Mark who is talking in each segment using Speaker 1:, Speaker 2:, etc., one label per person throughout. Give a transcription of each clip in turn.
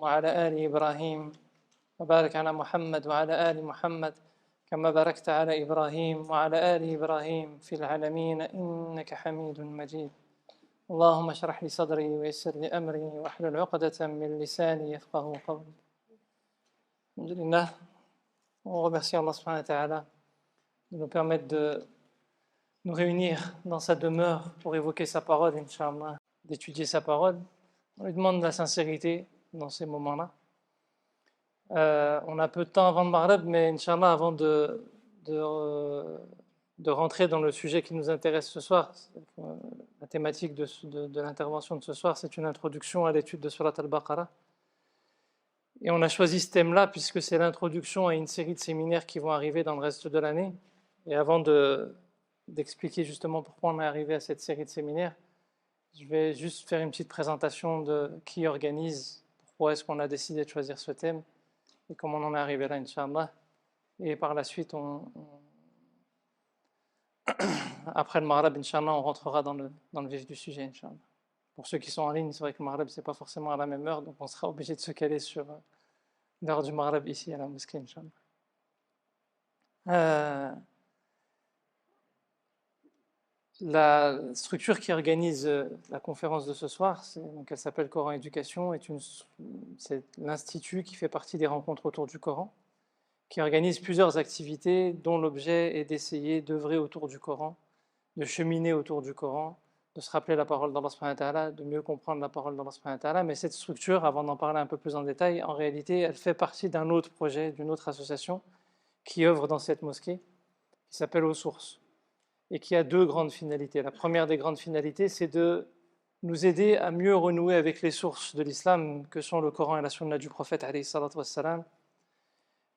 Speaker 1: وعلى آل إبراهيم وبارك على محمد وعلى آل محمد كما باركت على إبراهيم وعلى آل إبراهيم في العالمين إنك حميد مجيد. اللهم اشرح لي صدري ويسر لي أمري واحلل عقدة من لساني يفقهوا قولي. Alhamdulillah, on remercie Allah subhanahu wa ta'ala de nous permettre de nous réunir dans sa demeure pour évoquer sa parole, Inch'Allah, d'étudier sa parole. On lui demande de la sincérité dans ces moments-là. On a peu de temps avant le Maghreb, mais Inch'Allah, avant de rentrer dans le sujet qui nous intéresse ce soir, la thématique de l'intervention de ce soir, c'est une introduction à l'étude de Surat al-Baqarah. Et on a choisi ce thème-là puisque c'est l'introduction à une série de séminaires qui vont arriver dans le reste de l'année. Et avant d'expliquer justement pourquoi on est arrivé à cette série de séminaires, je vais juste faire une petite présentation de qui organise, pourquoi est-ce qu'on a décidé de choisir ce thème et comment on en est arrivé là, Inch'Allah. Et par la suite, après le Maghreb, Inch'Allah, on rentrera dans le vif du sujet, Inch'Allah. Pour ceux qui sont en ligne, c'est vrai que le Maghreb, c'est pas forcément à la même heure, donc on sera obligé de se caler sur l'heure du Maghreb ici à la mosquée, Inch'Allah. La structure qui organise la conférence de ce soir, donc elle s'appelle Coran Éducation, c'est l'institut qui fait partie des rencontres autour du Coran, qui organise plusieurs activités dont l'objet est d'essayer d'œuvrer autour du Coran, de cheminer autour du Coran, de se rappeler la parole d'Allah subhanahu wa ta'ala, de mieux comprendre la parole d'Allah subhanahu wa ta'ala. Mais cette structure, avant d'en parler un peu plus en détail, en réalité, elle fait partie d'un autre projet, d'une autre association qui œuvre dans cette mosquée, qui s'appelle Aux Sources, et qui a deux grandes finalités. La première des grandes finalités, c'est de nous aider à mieux renouer avec les sources de l'islam, que sont le Coran et la Sunna du prophète, alayhi salatu wassalam.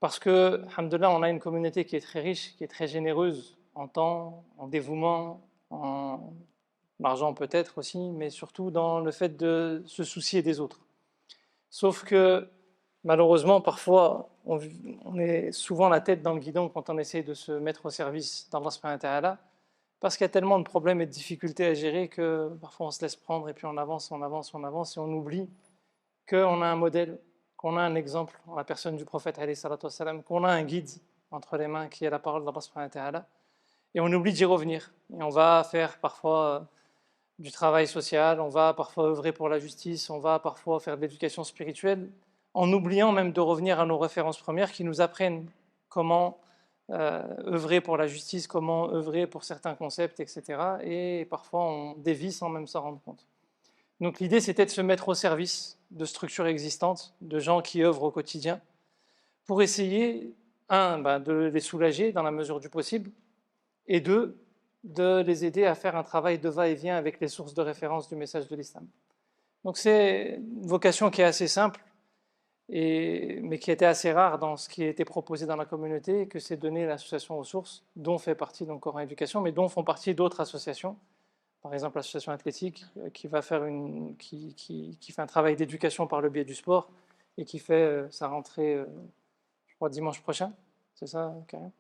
Speaker 1: Parce que, alhamdoulilah, on a une communauté qui est très riche, qui est très généreuse en temps, en dévouement, en argent peut-être aussi, mais surtout dans le fait de se soucier des autres. Sauf que, malheureusement, parfois, on est souvent la tête dans le guidon quand on essaie de se mettre au service d'Allah subhanahu wa ta'ala, parce qu'il y a tellement de problèmes et de difficultés à gérer que parfois on se laisse prendre et puis on avance et on oublie qu'on a un modèle, qu'on a un exemple en la personne du prophète alayhi salatu wassalam, qu'on a un guide entre les mains qui est la parole d'Allah subhanahu wa ta'ala, et on oublie d'y revenir. Et on va faire parfois du travail social, on va parfois œuvrer pour la justice, on va parfois faire de l'éducation spirituelle, en oubliant même de revenir à nos références premières qui nous apprennent comment œuvrer pour la justice, comment œuvrer pour certains concepts, etc. Et parfois on dévie sans même s'en rendre compte. Donc l'idée c'était de se mettre au service de structures existantes, de gens qui œuvrent au quotidien, pour essayer, de les soulager dans la mesure du possible, et deux, de les aider à faire un travail de va-et-vient avec les sources de référence du message de l'islam. Donc c'est une vocation qui est assez simple, mais qui était assez rare dans ce qui a été proposé dans la communauté, que c'est donner l'association aux sources, dont fait partie donc Coran Éducation, mais dont font partie d'autres associations, par exemple l'association athlétique, qui fait un travail d'éducation par le biais du sport, et qui fait sa rentrée, je crois, dimanche prochain, c'est ça, Karim ?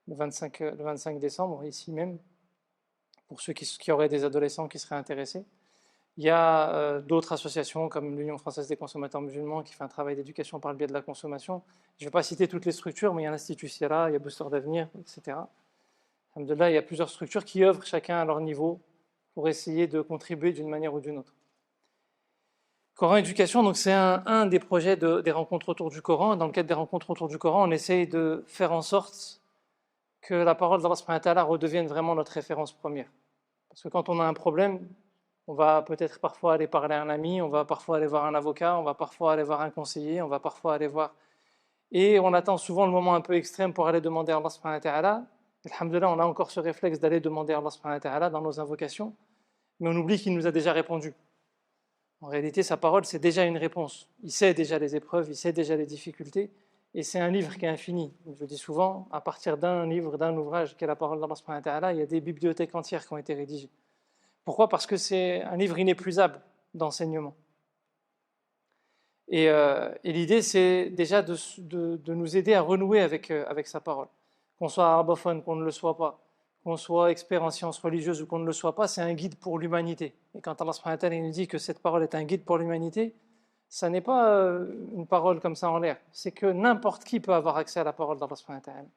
Speaker 1: Le 25 décembre, ici même, pour ceux qui auraient des adolescents qui seraient intéressés. Il y a d'autres associations comme l'Union française des consommateurs musulmans qui fait un travail d'éducation par le biais de la consommation. Je ne vais pas citer toutes les structures, mais il y a l'Institut Sierra, il y a Booster d'Avenir, etc. Alhamdoulilah, il y a plusieurs structures qui œuvrent chacun à leur niveau pour essayer de contribuer d'une manière ou d'une autre. Coran Éducation, donc c'est un des projets des rencontres autour du Coran. Dans le cadre des rencontres autour du Coran, on essaye de faire en sorte que la parole d'Allah subhanahu wa ta'ala redevienne vraiment notre référence première. Parce que quand on a un problème, on va peut-être parfois aller parler à un ami, on va parfois aller voir un avocat, on va parfois aller voir un conseiller, on va parfois aller voir... Et on attend souvent le moment un peu extrême pour aller demander à Allah subhanahu wa ta'ala. Alhamdoulilah, on a encore ce réflexe d'aller demander à Allah subhanahu wa ta'ala dans nos invocations, mais on oublie qu'il nous a déjà répondu. En réalité, sa parole, c'est déjà une réponse. Il sait déjà les épreuves, il sait déjà les difficultés, et c'est un livre qui est infini. Je dis souvent, à partir d'un livre, d'un ouvrage qui est la parole d'Allah subhanahu wa ta'ala, il y a des bibliothèques entières qui ont été rédigées. Pourquoi ? Parce que c'est un livre inépuisable d'enseignement. Et l'idée, c'est déjà de nous aider à renouer avec sa parole. Qu'on soit arabophone, qu'on ne le soit pas, qu'on soit expert en sciences religieuses ou qu'on ne le soit pas, c'est un guide pour l'humanité. Et quand Allah subhanahu wa ta'ala nous dit que cette parole est un guide pour l'humanité, ça n'est pas une parole comme ça en l'air. C'est que n'importe qui peut avoir accès à la parole d'Allah subhanahu wa ta'ala.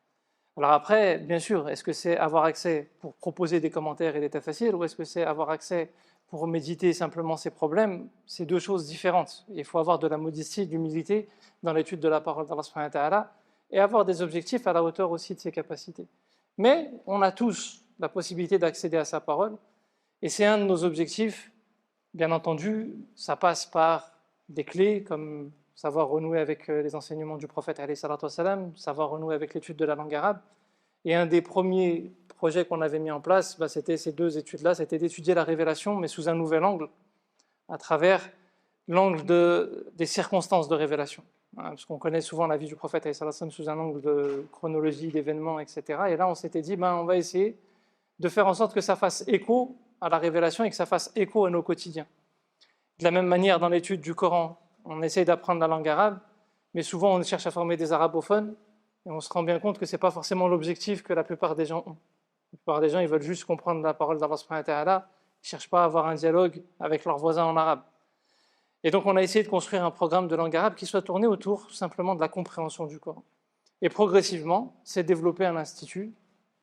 Speaker 1: Alors après, bien sûr, est-ce que c'est avoir accès pour proposer des commentaires et des tafassirs, ou est-ce que c'est avoir accès pour méditer simplement ses problèmes? C'est deux choses différentes. Il faut avoir de la modestie, de l'humilité dans l'étude de la parole d'Allah subhanahu wa ta'ala, et avoir des objectifs à la hauteur aussi de ses capacités. Mais on a tous la possibilité d'accéder à sa parole, et c'est un de nos objectifs. Bien entendu, ça passe par des clés comme savoir renouer avec les enseignements du prophète, savoir renouer avec l'étude de la langue arabe. Et un des premiers projets qu'on avait mis en place, c'était ces deux études-là, c'était d'étudier la révélation, mais sous un nouvel angle, à travers l'angle des circonstances de révélation. Parce qu'on connaît souvent la vie du prophète sous un angle de chronologie, d'événements, etc. Et là, on s'était dit, on va essayer de faire en sorte que ça fasse écho à la révélation et que ça fasse écho à nos quotidiens. De la même manière, dans l'étude du Coran, on essaye d'apprendre la langue arabe, mais souvent on cherche à former des arabophones, et on se rend bien compte que ce n'est pas forcément l'objectif que la plupart des gens ont. La plupart des gens, ils veulent juste comprendre la parole d'Allah subhanahu wa ta'ala, ils ne cherchent pas à avoir un dialogue avec leurs voisins en arabe. Et donc on a essayé de construire un programme de langue arabe qui soit tourné autour simplement de la compréhension du Coran. Et progressivement, c'est développé un institut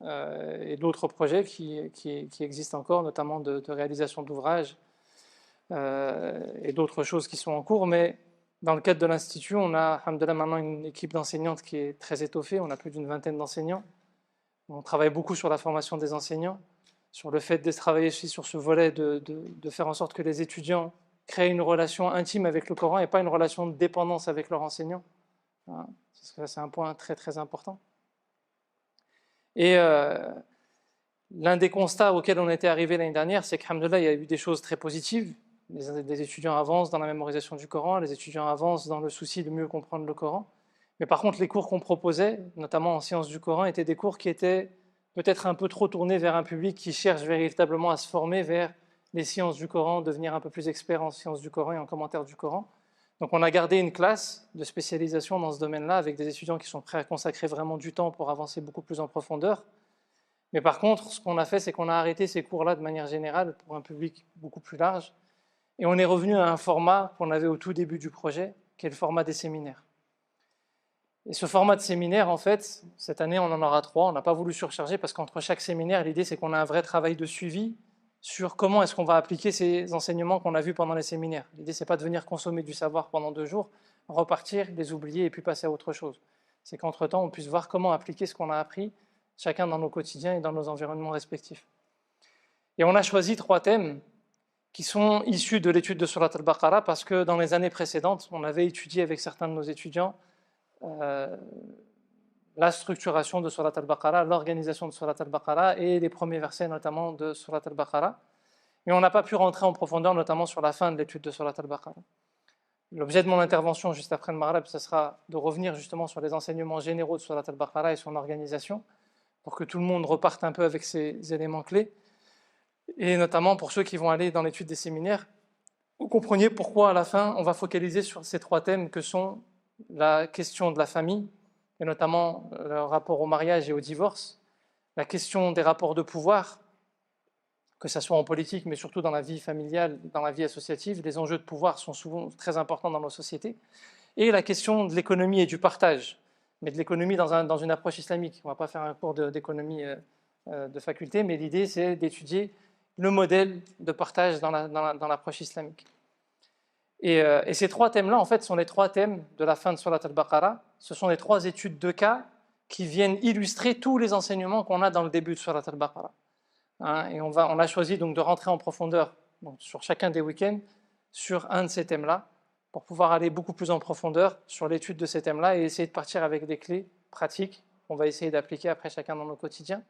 Speaker 1: et d'autres projets qui existent encore, notamment de réalisation d'ouvrages et d'autres choses qui sont en cours. Mais dans le cadre de l'Institut, on a, alhamdoulilah, maintenant une équipe d'enseignantes qui est très étoffée. On a plus d'une vingtaine d'enseignants. On travaille beaucoup sur la formation des enseignants, sur le fait de travailler aussi sur ce volet de faire en sorte que les étudiants créent une relation intime avec le Coran et pas une relation de dépendance avec leur enseignant. C'est un point très très important. Et l'un des constats auxquels on était arrivé l'année dernière, c'est qu'alhamdoulilah, il y a eu des choses très positives. Les étudiants avancent dans la mémorisation du Coran, les étudiants avancent dans le souci de mieux comprendre le Coran. Mais par contre, les cours qu'on proposait, notamment en sciences du Coran, étaient des cours qui étaient peut-être un peu trop tournés vers un public qui cherche véritablement à se former vers les sciences du Coran, devenir un peu plus expert en sciences du Coran et en commentaire du Coran. Donc on a gardé une classe de spécialisation dans ce domaine-là avec des étudiants qui sont prêts à consacrer vraiment du temps pour avancer beaucoup plus en profondeur. Mais par contre, ce qu'on a fait, c'est qu'on a arrêté ces cours-là de manière générale pour un public beaucoup plus large. Et on est revenu à un format qu'on avait au tout début du projet, qui est le format des séminaires. Et ce format de séminaire, en fait, cette année, on en aura 3. On n'a pas voulu surcharger parce qu'entre chaque séminaire, l'idée, c'est qu'on a un vrai travail de suivi sur comment est-ce qu'on va appliquer ces enseignements qu'on a vus pendant les séminaires. L'idée, c'est pas de venir consommer du savoir pendant 2 jours, repartir, les oublier et puis passer à autre chose. C'est qu'entre-temps, on puisse voir comment appliquer ce qu'on a appris, chacun dans nos quotidiens et dans nos environnements respectifs. Et on a choisi 3 thèmes qui sont issus de l'étude de Surat al-Baqarah parce que dans les années précédentes, on avait étudié avec certains de nos étudiants la structuration de Surat al-Baqarah, l'organisation de Surat al-Baqarah et les premiers versets notamment de Surat al-Baqarah. Mais on n'a pas pu rentrer en profondeur, notamment sur la fin de l'étude de Surat al-Baqarah. L'objet de mon intervention juste après le Maghreb, ce sera de revenir justement sur les enseignements généraux de Surat al-Baqarah et son organisation, pour que tout le monde reparte un peu avec ces éléments clés, et notamment pour ceux qui vont aller dans l'étude des séminaires, vous compreniez pourquoi à la fin on va focaliser sur ces 3 thèmes que sont la question de la famille, et notamment le rapport au mariage et au divorce, la question des rapports de pouvoir, que ce soit en politique, mais surtout dans la vie familiale, dans la vie associative, les enjeux de pouvoir sont souvent très importants dans nos sociétés, et la question de l'économie et du partage, mais de l'économie dans une approche islamique. On ne va pas faire un cours d'économie de faculté, mais l'idée c'est d'étudier le modèle de partage dans l'approche islamique. Et ces 3 thèmes-là, en fait, sont les 3 thèmes de la fin de Surat al-Baqarah. Ce sont les 3 études de cas qui viennent illustrer tous les enseignements qu'on a dans le début de Surat al-Baqarah. Et on a choisi donc de rentrer en profondeur donc, sur chacun des week-ends sur un de ces thèmes-là pour pouvoir aller beaucoup plus en profondeur sur l'étude de ces thèmes-là et essayer de partir avec des clés pratiques qu'on va essayer d'appliquer après chacun dans nos quotidiens.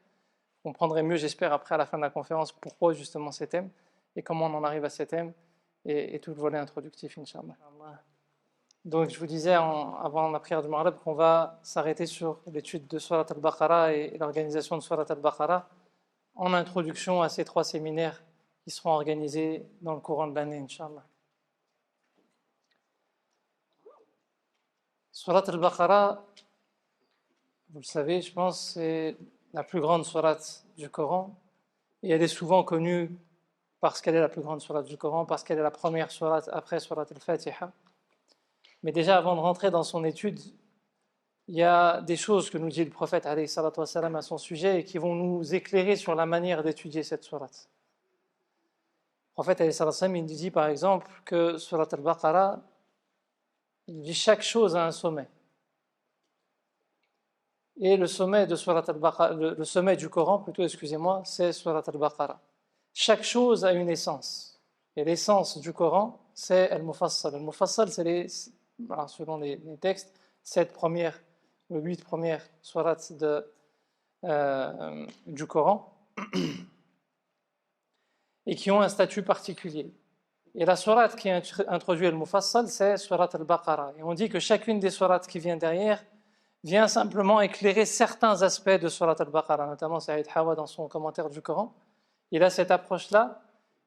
Speaker 1: Vous comprendrez mieux, j'espère, après à la fin de la conférence, pourquoi justement ces thèmes et comment on en arrive à ces thèmes et tout le volet introductif, Inch'Allah. Donc je vous disais avant la prière du Maghreb qu'on va s'arrêter sur l'étude de Surat al-Baqarah et l'organisation de Surat al-Baqarah en introduction à ces 3 séminaires qui seront organisés dans le courant de l'année, Inch'Allah. Surat al-Baqarah, vous le savez, je pense, c'est la plus grande sourate du Coran et elle est souvent connue parce qu'elle est la plus grande sourate du Coran, parce qu'elle est la première sourate après Surat al-Fatiha. Mais déjà, avant de rentrer dans son étude, il y a des choses que nous dit le prophète alayhi salatu wassalam à son sujet et qui vont nous éclairer sur la manière d'étudier cette sourate. Le prophète alayhi salatu wassalam, il dit par exemple que sourate al-Baqarah, il dit chaque chose a un sommet. Et le sommet de sourate al-Baqarah, le sommet du Coran, plutôt, excusez-moi, c'est sourate al-Baqarah. Chaque chose a une essence. Et l'essence du Coran, c'est al-Mufassal. Al-Mufassal, c'est selon les textes, 7 premières ou 8 premières sourates du Coran et qui ont un statut particulier. Et la sourate qui a introduit al-Mufassal, c'est sourate al-Baqarah. Et on dit que chacune des sourates qui vient derrière vient simplement éclairer certains aspects de sourate al-Baqarah, notamment Saïd Hawa dans son commentaire du Coran. Il a cette approche-là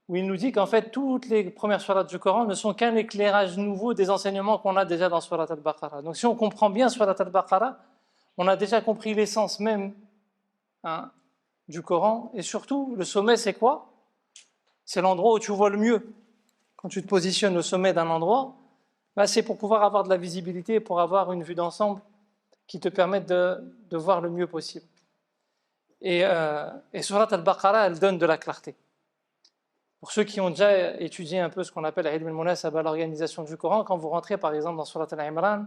Speaker 1: où il nous dit qu'en fait, toutes les premières sourates du Coran ne sont qu'un éclairage nouveau des enseignements qu'on a déjà dans sourate al-Baqarah. Donc si on comprend bien sourate al-Baqarah, on a déjà compris l'essence même du Coran. Et surtout, le sommet, c'est quoi? C'est l'endroit où tu vois le mieux. Quand tu te positionnes au sommet d'un endroit, c'est pour pouvoir avoir de la visibilité, pour avoir une vue d'ensemble qui te permette de voir le mieux possible. Et sourate al-Baqarah, elle donne de la clarté. Pour ceux qui ont déjà étudié un peu ce qu'on appelle ilm al-munasaba, l'organisation du Coran, quand vous rentrez par exemple dans sourate al-Imran,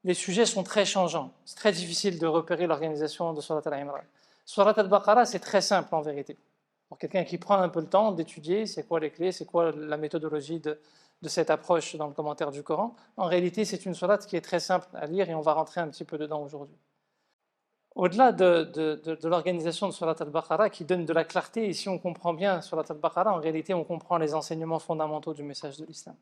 Speaker 1: les sujets sont très changeants. C'est très difficile de repérer l'organisation de sourate al-Imran. Sourate al-Baqarah, c'est très simple en vérité. Pour quelqu'un qui prend un peu le temps d'étudier, c'est quoi les clés, c'est quoi la méthodologie de cette approche dans le commentaire du Coran. En réalité, c'est une sourate qui est très simple à lire et on va rentrer un petit peu dedans aujourd'hui. Au-delà de l'organisation de Surat al-Baqarah qui donne de la clarté, et si on comprend bien Surat al-Baqarah, en réalité on comprend les enseignements fondamentaux du message de l'islam.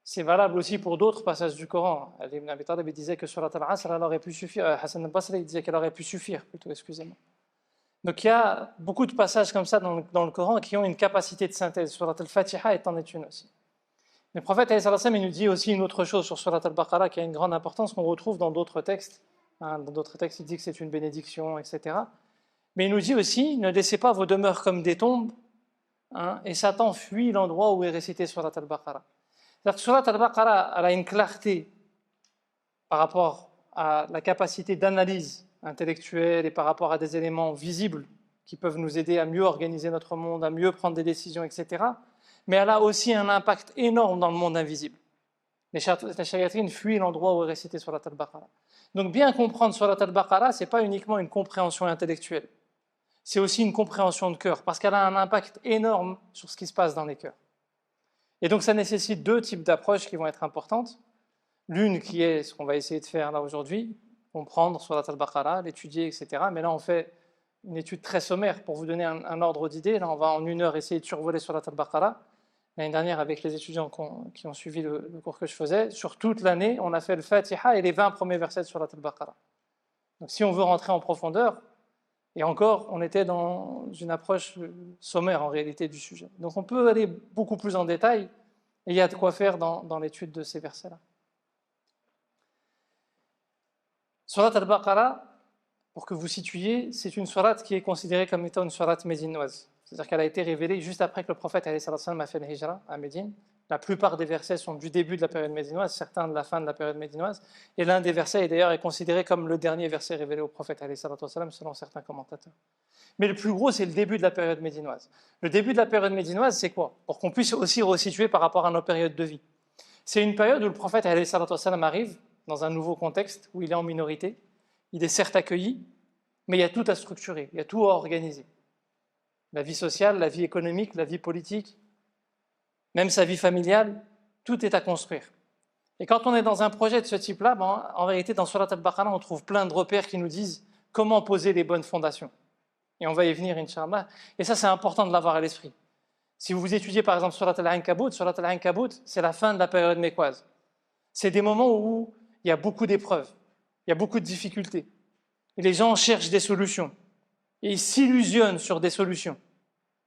Speaker 1: C'est valable aussi pour d'autres passages du Coran. Ali ibn Abi Talib disait que Surat al-Asr elle aurait pu suffire, Hassan al-Basri disait qu'elle aurait pu suffire, plutôt, excusez-moi. Donc il y a beaucoup de passages comme ça dans le Coran qui ont une capacité de synthèse. Surat al-Fatiha en est une aussi. Le prophète il nous dit aussi une autre chose sur Surat al-Baqarah qui a une grande importance qu'on retrouve dans d'autres textes. Dans d'autres textes, il dit que c'est une bénédiction, etc. Mais il nous dit aussi, ne laissez pas vos demeures comme des tombes, et Satan fuit l'endroit où est récité Surat al-Baqarah. C'est-à-dire que Surat al-Baqarah elle a une clarté par rapport à la capacité d'analyse intellectuelle et par rapport à des éléments visibles qui peuvent nous aider à mieux organiser notre monde, à mieux prendre des décisions, etc. Mais elle a aussi un impact énorme dans le monde invisible. Les shayatin fuient l'endroit où est récité Surat al-Baqarah. Donc bien comprendre Surat al-Baqarah, ce n'est pas uniquement une compréhension intellectuelle, c'est aussi une compréhension de cœur, parce qu'elle a un impact énorme sur ce qui se passe dans les cœurs. Et donc ça nécessite deux types d'approches qui vont être importantes. L'une qui est ce qu'on va essayer de faire là aujourd'hui, comprendre Surat al-Baqarah, l'étudier, etc. Mais là on fait une étude très sommaire pour vous donner un ordre d'idée. Là on va en 1 heure essayer de survoler Surat al-Baqarah. L'année dernière, avec les étudiants qui ont suivi le cours que je faisais, sur toute l'année, on a fait le Fatiha et les 20 premiers versets de Surat al-Baqarah. Donc si on veut rentrer en profondeur, et encore, on était dans une approche sommaire en réalité du sujet. Donc on peut aller beaucoup plus en détail, et il y a de quoi faire dans l'étude de ces versets-là. Surat al-Baqarah, pour que vous situiez, c'est une sourate qui est considérée comme étant une sourate médinoise. C'est-à-dire qu'elle a été révélée juste après que le prophète a fait le hijra à Médine. La plupart des versets sont du début de la période médinoise, certains de la fin de la période médinoise. Et l'un des versets d'ailleurs est considéré comme le dernier verset révélé au prophète selon certains commentateurs. Mais le plus gros, c'est le début de la période médinoise. Le début de la période médinoise, c'est quoi? Pour qu'on puisse aussi resituer par rapport à nos périodes de vie. C'est une période où le prophète arrive dans un nouveau contexte, où il est en minorité. Il est certes accueilli, mais il y a tout à structurer, il y a tout à organiser. La vie sociale, la vie économique, la vie politique, même sa vie familiale, tout est à construire. Et quand on est dans un projet de ce type-là, en vérité, dans Surat al-Baqarah, on trouve plein de repères qui nous disent comment poser les bonnes fondations. Et on va y venir, Inch'Allah. Et ça, c'est important de l'avoir à l'esprit. Si vous étudiez par exemple Surat al-Ankabut, c'est la fin de la période mécoise. C'est des moments où il y a beaucoup d'épreuves, il y a beaucoup de difficultés. Et les gens cherchent des solutions. Et ils s'illusionnent sur des solutions.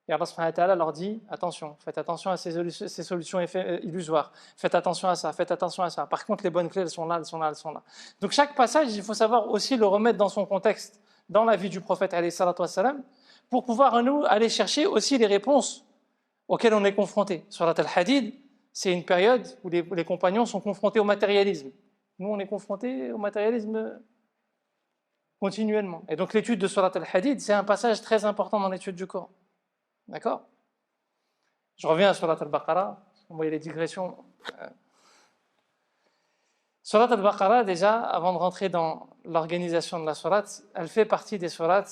Speaker 1: Et Allah subhanahu wa ta'ala leur dit, attention, faites attention à ces solutions illusoires, faites attention à ça, faites attention à ça. Par contre, les bonnes clés, elles sont là, elles sont là, elles sont là. Donc chaque passage, il faut savoir aussi le remettre dans son contexte, dans la vie du prophète, alayhi salatu wassalam, pour pouvoir, nous, aller chercher aussi les réponses auxquelles on est confronté. Surat al-Hadid, c'est une période où les compagnons sont confrontés au matérialisme. Nous, on est confrontés au matérialisme continuellement. Et donc l'étude de Surat al-Hadid, c'est un passage très important dans l'étude du Coran. D'accord? Je reviens à Surat al-Baqarah, vous voyez les digressions. Surat al-Baqarah, déjà, avant de rentrer dans l'organisation de la surat, elle fait partie des surats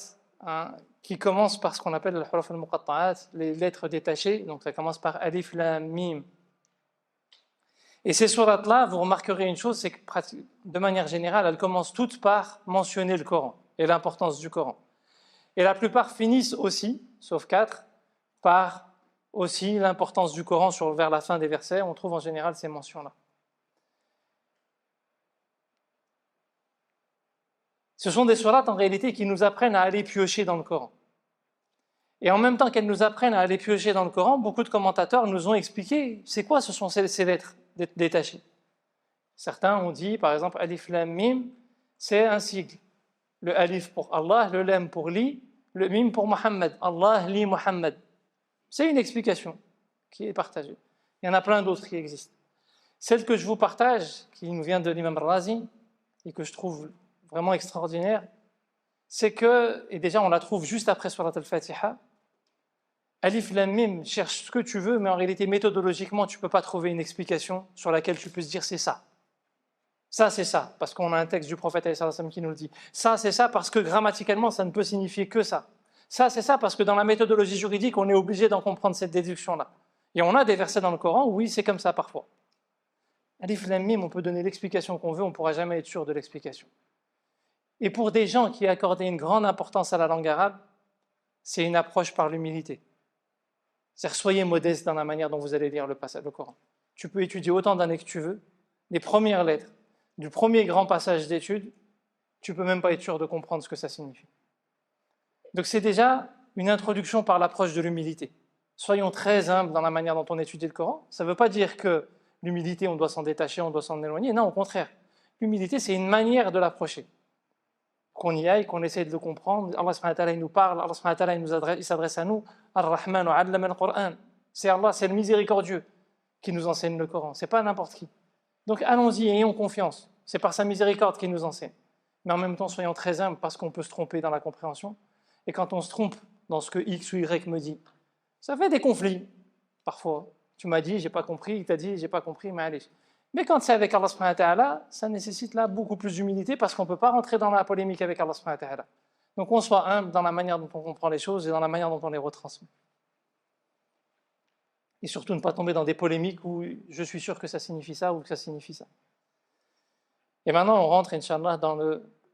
Speaker 1: qui commencent par ce qu'on appelle le huruf al-muqatta'at, les lettres détachées, donc ça commence par alif, lam, mim. Et ces sourates-là, vous remarquerez une chose, c'est que de manière générale, elles commencent toutes par mentionner le Coran et l'importance du Coran. Et la plupart finissent aussi, sauf 4, par aussi l'importance du Coran vers la fin des versets. On trouve en général ces mentions-là. Ce sont des sourates en réalité qui nous apprennent à aller piocher dans le Coran. Et en même temps qu'elles nous apprennent à aller piocher dans le Coran, beaucoup de commentateurs nous ont expliqué c'est quoi ce sont ces lettres détachées. Certains ont dit, par exemple, alif lam mim, c'est un sigle. Le alif pour Allah, le lam pour li, le mim pour Muhammad. Allah li Muhammad. C'est une explication qui est partagée. Il y en a plein d'autres qui existent. Celle que je vous partage, qui nous vient de l'imam Razi, et que je trouve vraiment extraordinaire, c'est que, et déjà on la trouve juste après Surat al-Fatiha, Alif Lam Mim, cherche ce que tu veux, mais en réalité méthodologiquement tu ne peux pas trouver une explication sur laquelle tu peux se dire c'est ça. Ça c'est ça, parce qu'on a un texte du prophète qui nous le dit. Ça c'est ça parce que grammaticalement ça ne peut signifier que ça. Ça c'est ça parce que dans la méthodologie juridique on est obligé d'en comprendre cette déduction-là. Et on a des versets dans le Coran où oui c'est comme ça parfois. Alif Lam Mim, on peut donner l'explication qu'on veut, on ne pourra jamais être sûr de l'explication. Et pour des gens qui accordaient une grande importance à la langue arabe, c'est une approche par l'humilité. C'est-à-dire, soyez modeste dans la manière dont vous allez lire le Coran. Tu peux étudier autant d'années que tu veux, les premières lettres, du premier grand passage d'étude, tu ne peux même pas être sûr de comprendre ce que ça signifie. Donc c'est déjà une introduction par l'approche de l'humilité. Soyons très humbles dans la manière dont on étudie le Coran. Ça ne veut pas dire que l'humilité, on doit s'en détacher, on doit s'en éloigner. Non, au contraire. L'humilité, c'est une manière de l'approcher. Qu'on y aille, qu'on essaie de le comprendre. Allah subhanahu wa ta'ala, il nous parle, Allah subhanahu wa ta'ala, il s'adresse à nous. Ar-Rahman allama al-Qur'an. C'est Allah, c'est le miséricordieux qui nous enseigne le Coran. C'est pas n'importe qui. Donc allons-y, ayons confiance. C'est par sa miséricorde qu'il nous enseigne. Mais en même temps, soyons très humbles parce qu'on peut se tromper dans la compréhension. Et quand on se trompe dans ce que X ou Y me dit, ça fait des conflits, parfois. Tu m'as dit, j'ai pas compris, il t'a dit, j'ai pas compris, mais allez. Mais quand c'est avec Allah subhanahu wa ta'ala, ça nécessite là beaucoup plus d'humilité parce qu'on ne peut pas rentrer dans la polémique avec Allah subhanahu wa ta'ala. Donc on soit humble dans la manière dont on comprend les choses et dans la manière dont on les retransmet. Et surtout ne pas tomber dans des polémiques où je suis sûr que ça signifie ça ou que ça signifie ça. Et maintenant on rentre, Inch'Allah, dans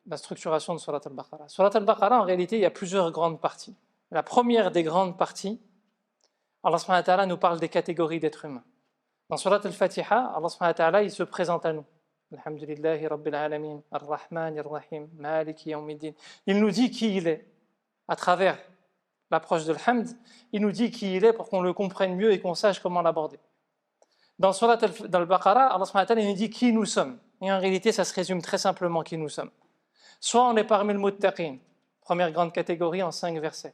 Speaker 1: la structuration de Surat al-Baqarah. Surat al-Baqarah, en réalité, il y a plusieurs grandes parties. La première des grandes parties, Allah subhanahu wa ta'ala nous parle des catégories d'êtres humains. Dans Surat al-Fatiha, Allah subhanahu wa ta'ala, il se présente à nous. Alhamdulillahi Rabbil Alamin, Ar-Rahman, Ar-Rahim, Maliki Yawmiddin. Il nous dit qui il est. À travers l'approche de l'hamd, il nous dit qui il est pour qu'on le comprenne mieux et qu'on sache comment l'aborder. Dans Surat al-Baqarah, Allah subhanahu wa ta'ala, il nous dit qui nous sommes. Et en réalité, ça se résume très simplement qui nous sommes. Soit on est parmi le muttaqin, première grande catégorie en 5 versets.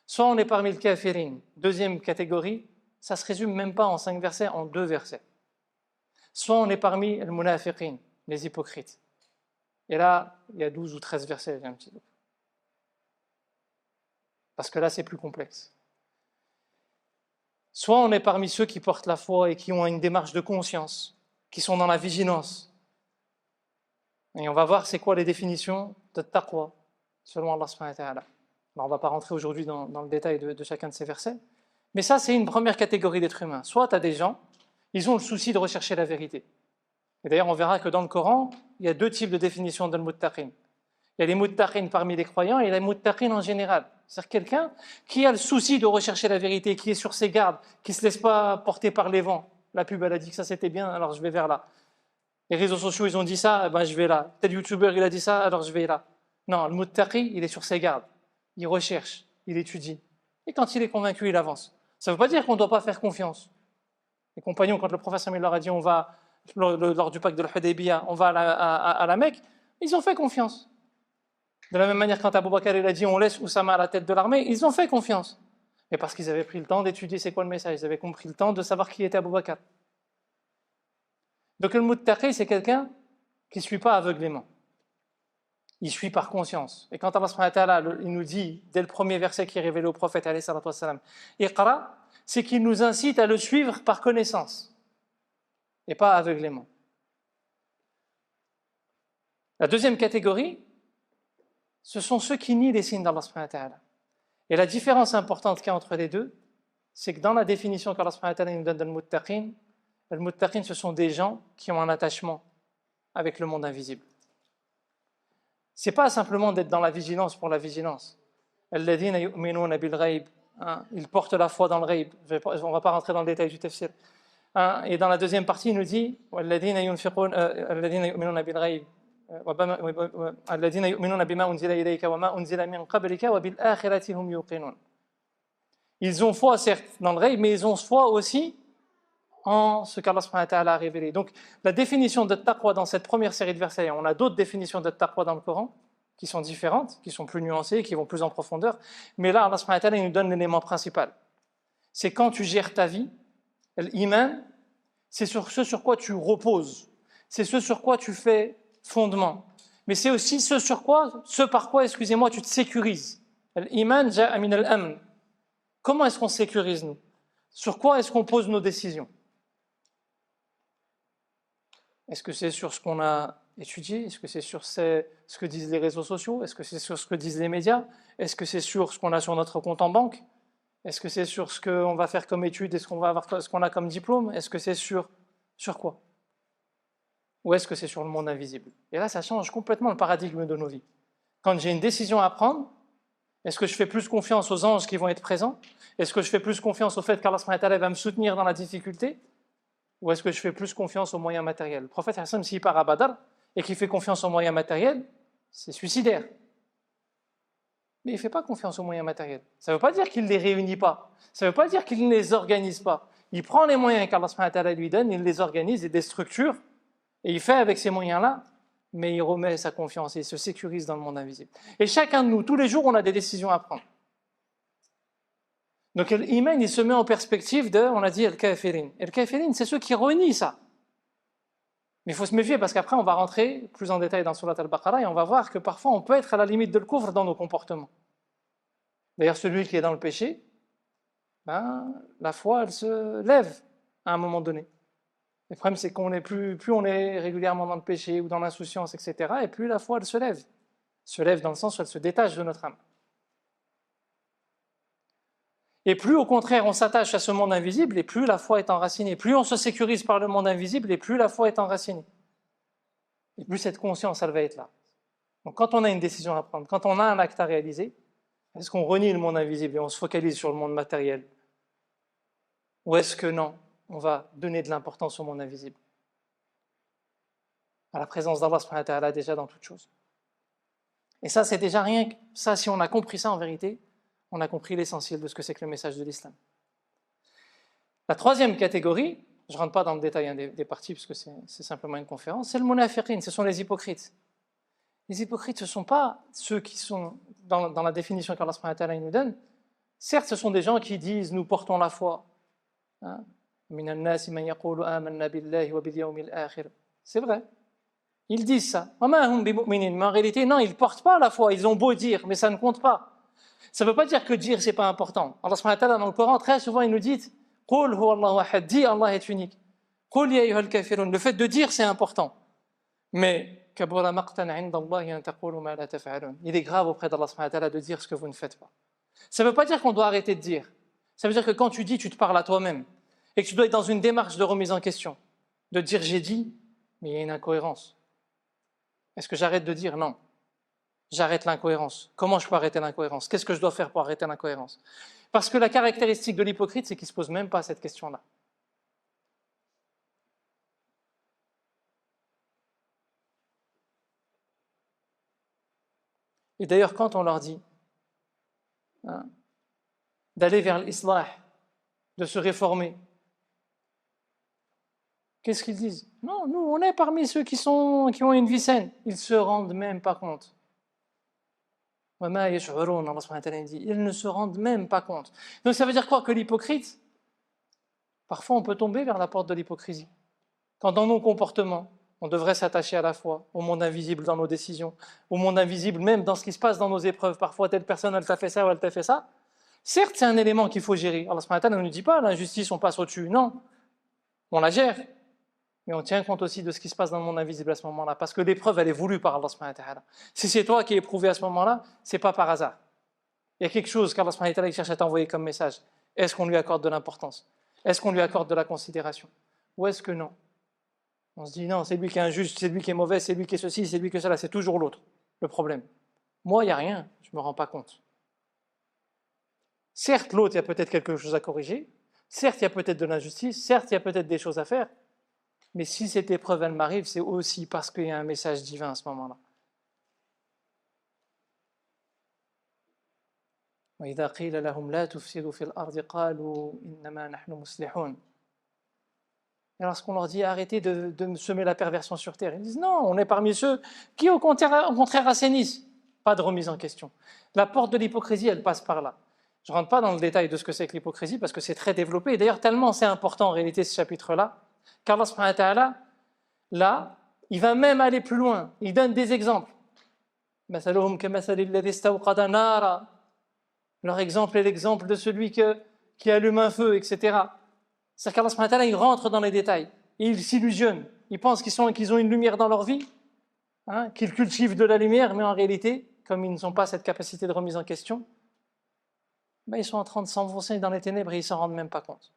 Speaker 1: Soit on est parmi le kafirin, deuxième catégorie, ça se résume même pas en 5 versets, en 2 versets. Soit on est parmi les munafiqin, les hypocrites. Et là, il y a 12 ou 13 versets, un petit peu. Parce que là, c'est plus complexe. Soit on est parmi ceux qui portent la foi et qui ont une démarche de conscience, qui sont dans la vigilance. Et on va voir c'est quoi les définitions de taqwa, selon Allah subhanahu wa ta'ala. Alors, on ne va pas rentrer aujourd'hui dans le détail de chacun de ces versets. Mais ça, c'est une première catégorie d'êtres humains. Soit tu as des gens, ils ont le souci de rechercher la vérité. Et d'ailleurs, on verra que dans le Coran, il y a 2 types de définitions de muttaqin. Il y a les muttaqin parmi les croyants et les muttaqin en général. C'est-à-dire quelqu'un qui a le souci de rechercher la vérité, qui est sur ses gardes, qui ne se laisse pas porter par les vents. La pub, elle a dit que ça c'était bien, alors je vais vers là. Les réseaux sociaux, ils ont dit ça, ben je vais là. Tel youtubeur, il a dit ça, alors je vais là. Non, le muttaqi, il est sur ses gardes. Il recherche, il étudie. Et quand il est convaincu, il avance. Ça ne veut pas dire qu'on ne doit pas faire confiance. Les compagnons, quand le prophète Samuel leur a dit on va, lors du pacte de l'Hudaybiyah, on va à la Mecque, ils ont fait confiance. De la même manière, quand Abu Bakr il a dit on laisse Oussama à la tête de l'armée, ils ont fait confiance. Mais parce qu'ils avaient pris le temps d'étudier c'est quoi le message, ils avaient compris le temps de savoir qui était Abu Bakr. Donc le muttaqi, c'est quelqu'un qui ne suit pas aveuglément. Il suit par conscience. Et quand Allah subhanahu wa ta'ala, il nous dit, dès le premier verset qui est révélé au prophète, alayhi salatu wassalam, Iqra, c'est qu'il nous incite à le suivre par connaissance et pas aveuglément. La deuxième catégorie, ce sont ceux qui nient les signes d'Allah subhanahu wa ta'ala. Et la différence importante qu'il y a entre les deux, c'est que dans la définition qu'Allah subhanahu wa ta'ala nous donne de le muttaqin, ce sont des gens qui ont un attachement avec le monde invisible. C'est pas simplement d'être dans la vigilance pour la vigilance. Alladhina yu'minuna bil ghaib, ils portent la foi dans le ghaib. On va pas rentrer dans le détail du tafsir. Et dans la deuxième partie, il nous dit alladhina yu'minuna bil ghaib, alladhina yu'minuna bima unzila ilayka wa ma unzila min qablika wa bil akhirati hum yuqinun. Ils ont foi certes dans le ghaib, mais ils ont foi aussi en ce qu'Allah subhanahu wa ta'ala a révélé. Donc la définition de taqwa dans cette première série de versets, on a d'autres définitions de taqwa dans le Coran qui sont différentes, qui sont plus nuancées, qui vont plus en profondeur, mais là Allah subhanahu wa ta'ala nous donne l'élément principal. C'est quand tu gères ta vie, l'iman, c'est sur ce sur quoi tu reposes, c'est ce sur quoi tu fais fondement, mais c'est aussi ce par quoi, excusez-moi, tu te sécurises. L'iman ja'a min al-amn. Comment est-ce qu'on se sécurise nous? Sur quoi est-ce qu'on pose nos décisions? Est-ce que c'est sur ce qu'on a étudié? Est-ce que c'est sur ce que disent les réseaux sociaux? Est-ce que c'est sur ce que disent les médias? Est-ce que c'est sur ce qu'on a sur notre compte en banque? Est-ce que c'est sur ce qu'on va faire comme études et ce qu'on a comme diplôme? Est-ce que c'est sur quoi? Ou est-ce que c'est sur le monde invisible? Et là, ça change complètement le paradigme de nos vies. Quand j'ai une décision à prendre, est-ce que je fais plus confiance aux anges qui vont être présents? Est-ce que je fais plus confiance au fait qu'Allah subhanahu wa ta'ala va me soutenir dans la difficulté? Ou est-ce que je fais plus confiance aux moyens matériels? Le prophète, s'il part à Badr et qu'il fait confiance aux moyens matériels, c'est suicidaire. Mais il ne fait pas confiance aux moyens matériels. Ça ne veut pas dire qu'il ne les réunit pas. Ça ne veut pas dire qu'il ne les organise pas. Il prend les moyens qu'Allah subhanahu wa ta'ala lui donne, il les organise, il les structure, et il fait avec ces moyens-là, mais il remet sa confiance et il se sécurise dans le monde invisible. Et chacun de nous, tous les jours, on a des décisions à prendre. Donc l'iman, il se met en perspective de, on a dit, al-kafirin. Et al-kafirin, c'est ceux qui renient ça. Mais il faut se méfier parce qu'après, on va rentrer plus en détail dans Surat al-Baqarah et on va voir que parfois, on peut être à la limite de le dans nos comportements. D'ailleurs, celui qui est dans le péché, la foi, elle se lève à un moment donné. Le problème, c'est qu'on est plus on est régulièrement dans le péché ou dans l'insouciance, etc., et plus la foi, elle se lève. Se lève dans le sens où elle se détache de notre âme. Et plus au contraire on s'attache à ce monde invisible, et plus la foi est enracinée. Plus on se sécurise par le monde invisible, et plus la foi est enracinée. Et plus cette conscience, elle va être là. Donc quand on a une décision à prendre, quand on a un acte à réaliser, est-ce qu'on renie le monde invisible et on se focalise sur le monde matériel? Ou est-ce que non, on va donner de l'importance au monde invisible, à la présence d'Allah subhanahu wa ta'ala déjà dans toute chose? Et ça, c'est déjà rien que ça, si on a compris ça en vérité, on a compris l'essentiel de ce que c'est que le message de l'islam. La troisième catégorie, je ne rentre pas dans le détail des parties puisque c'est simplement une conférence, c'est le munafiqin, ce sont les hypocrites. Les hypocrites, ce ne sont pas ceux qui sont dans la définition qu'Allah subhanahu wa ta'ala nous donne. Certes, ce sont des gens qui disent nous portons la foi. C'est vrai. Ils disent ça. Mais en réalité, non, ils ne portent pas la foi. Ils ont beau dire, mais ça ne compte pas. Ça ne veut pas dire que dire, ce n'est pas important. Allah subhanahu wa ta'ala, dans le Coran, très souvent, il nous dit Qul huwa Allahu ahad, dis Allah est unique. Qul ya ayyuhal kafirun. Le fait de dire, c'est important. Mais kabura maqtan 'inda Allahi an taqulu ma la taf'alun. Il est grave auprès d'Allah subhanahu wa ta'ala de dire ce que vous ne faites pas. Ça ne veut pas dire qu'on doit arrêter de dire. Ça veut dire que quand tu dis, tu te parles à toi-même. Et que tu dois être dans une démarche de remise en question. De dire j'ai dit, mais il y a une incohérence. Est-ce que j'arrête de dire? Non. J'arrête l'incohérence. Comment je peux arrêter l'incohérence? Qu'est-ce que je dois faire pour arrêter l'incohérence? Parce que la caractéristique de l'hypocrite, c'est qu'il ne se pose même pas cette question-là. Et d'ailleurs, quand on leur dit d'aller vers l'islah, de se réformer, qu'est-ce qu'ils disent? Non, nous, on est parmi ceux qui ont une vie saine. Ils ne se rendent même pas compte. Allah dit, ils ne se rendent même pas compte. Donc ça veut dire quoi? Que l'hypocrite, parfois on peut tomber vers la porte de l'hypocrisie. quand dans nos comportements, on devrait s'attacher à la fois au monde invisible dans nos décisions, au monde invisible même dans ce qui se passe dans nos épreuves. Parfois, telle personne, elle t'a fait ça ou elle t'a fait ça. Certes, c'est un élément qu'il faut gérer. Allah subhanahu wa ta'ala ne nous dit pas l'injustice, on passe au-dessus. Non, on la gère. Mais on tient compte aussi de ce qui se passe dans le monde invisible à ce moment-là. Parce que l'épreuve, elle est voulue par Allah subhanahu wa ta'ala. Si c'est toi qui es éprouvé à ce moment-là, c'est pas par hasard. Il y a quelque chose qu'Allah subhanahu wa ta'ala cherche à t'envoyer comme message. Est-ce qu'on lui accorde de l'importance? Est-ce qu'on lui accorde de la considération? Ou est-ce que non? On se dit non, c'est lui qui est injuste, c'est lui qui est mauvais, c'est lui qui est ceci, c'est lui qui est cela, c'est toujours l'autre, le problème. Moi, il n'y a rien, je ne me rends pas compte. Certes, l'autre, il y a peut-être quelque chose à corriger, certes, il y a peut-être de l'injustice, certes, il y a peut-être des choses à faire, mais si cette épreuve, elle m'arrive, c'est aussi parce qu'il y a un message divin à ce moment-là. وَإِذَا قِيلَ لَهُمْ لَا تُفْسِدُوا فِي الْأَرْضِ قَالُوا إِنَّمَا نَحْنُ مُصْلِحُونَ. Et lorsqu'on leur dit arrêtez de semer la perversion sur terre, ils disent non, on est parmi ceux qui au contraire assainissent. Pas de remise en question. La porte de l'hypocrisie, elle passe par là. Je ne rentre pas dans le détail de ce que c'est que l'hypocrisie parce que c'est très développé. Et d'ailleurs, tellement c'est important en réalité ce chapitre-là, qu'Allah subhanahu wa ta'ala, là, il va même aller plus loin. Il donne des exemples. Leur exemple est l'exemple de celui qui allume un feu, etc. C'est-à-dire qu'Allah subhanahu wa ta'ala, il rentre dans les détails. Et il s'illusionne. Ils pensent qu'ils ont une lumière dans leur vie, qu'ils cultivent de la lumière, mais en réalité, comme ils n'ont pas cette capacité de remise en question, ben ils sont en train de s'enfoncer dans les ténèbres et ils ne s'en rendent même pas compte.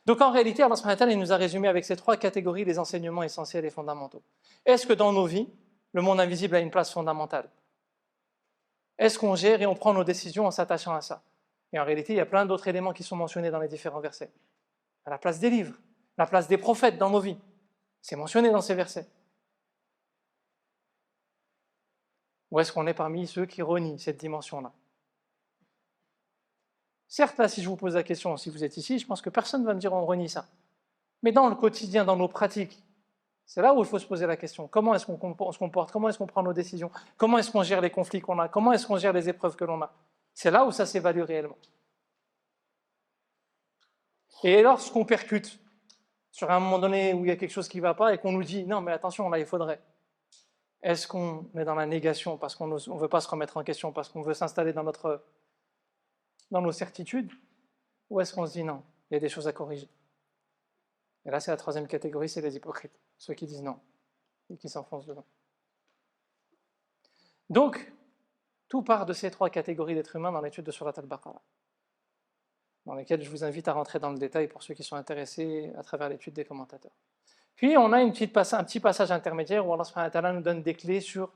Speaker 1: Donc en réalité, Allah subhanahu wa ta'ala, il nous a résumé avec ces trois catégories les enseignements essentiels et fondamentaux. Est-ce que dans nos vies, le monde invisible a une place fondamentale? Est-ce qu'on gère et on prend nos décisions en s'attachant à ça? Et en réalité, il y a plein d'autres éléments qui sont mentionnés dans les différents versets. À la place des livres, la place des prophètes dans nos vies. C'est mentionné dans ces versets. Ou est-ce qu'on est parmi ceux qui renient cette dimension-là? Certes, là, si je vous pose la question, si vous êtes ici, je pense que personne ne va me dire on renie ça. Mais dans le quotidien, dans nos pratiques, c'est là où il faut se poser la question. Comment est-ce qu'on se comporte? Comment est-ce qu'on prend nos décisions? Comment est-ce qu'on gère les conflits qu'on a? Comment est-ce qu'on gère les épreuves que l'on a? C'est là où ça s'évalue réellement. Et lorsqu'on percute sur un moment donné où il y a quelque chose qui ne va pas et qu'on nous dit non mais attention là il faudrait, est-ce qu'on est dans la négation parce qu'on ne veut pas se remettre en question, parce qu'on veut s'installer dans nos certitudes, ou est-ce qu'on se dit non, il y a des choses à corriger? Et là c'est la troisième catégorie, c'est les hypocrites, ceux qui disent non et qui s'enfoncent dedans. Donc tout part de ces trois catégories d'êtres humains dans l'étude de Surat al-Baqarah, dans lesquels je vous invite à rentrer dans le détail pour ceux qui sont intéressés à travers l'étude des commentateurs. Puis on a un petit passage intermédiaire où Allah subhanahu wa ta'ala nous donne des clés sur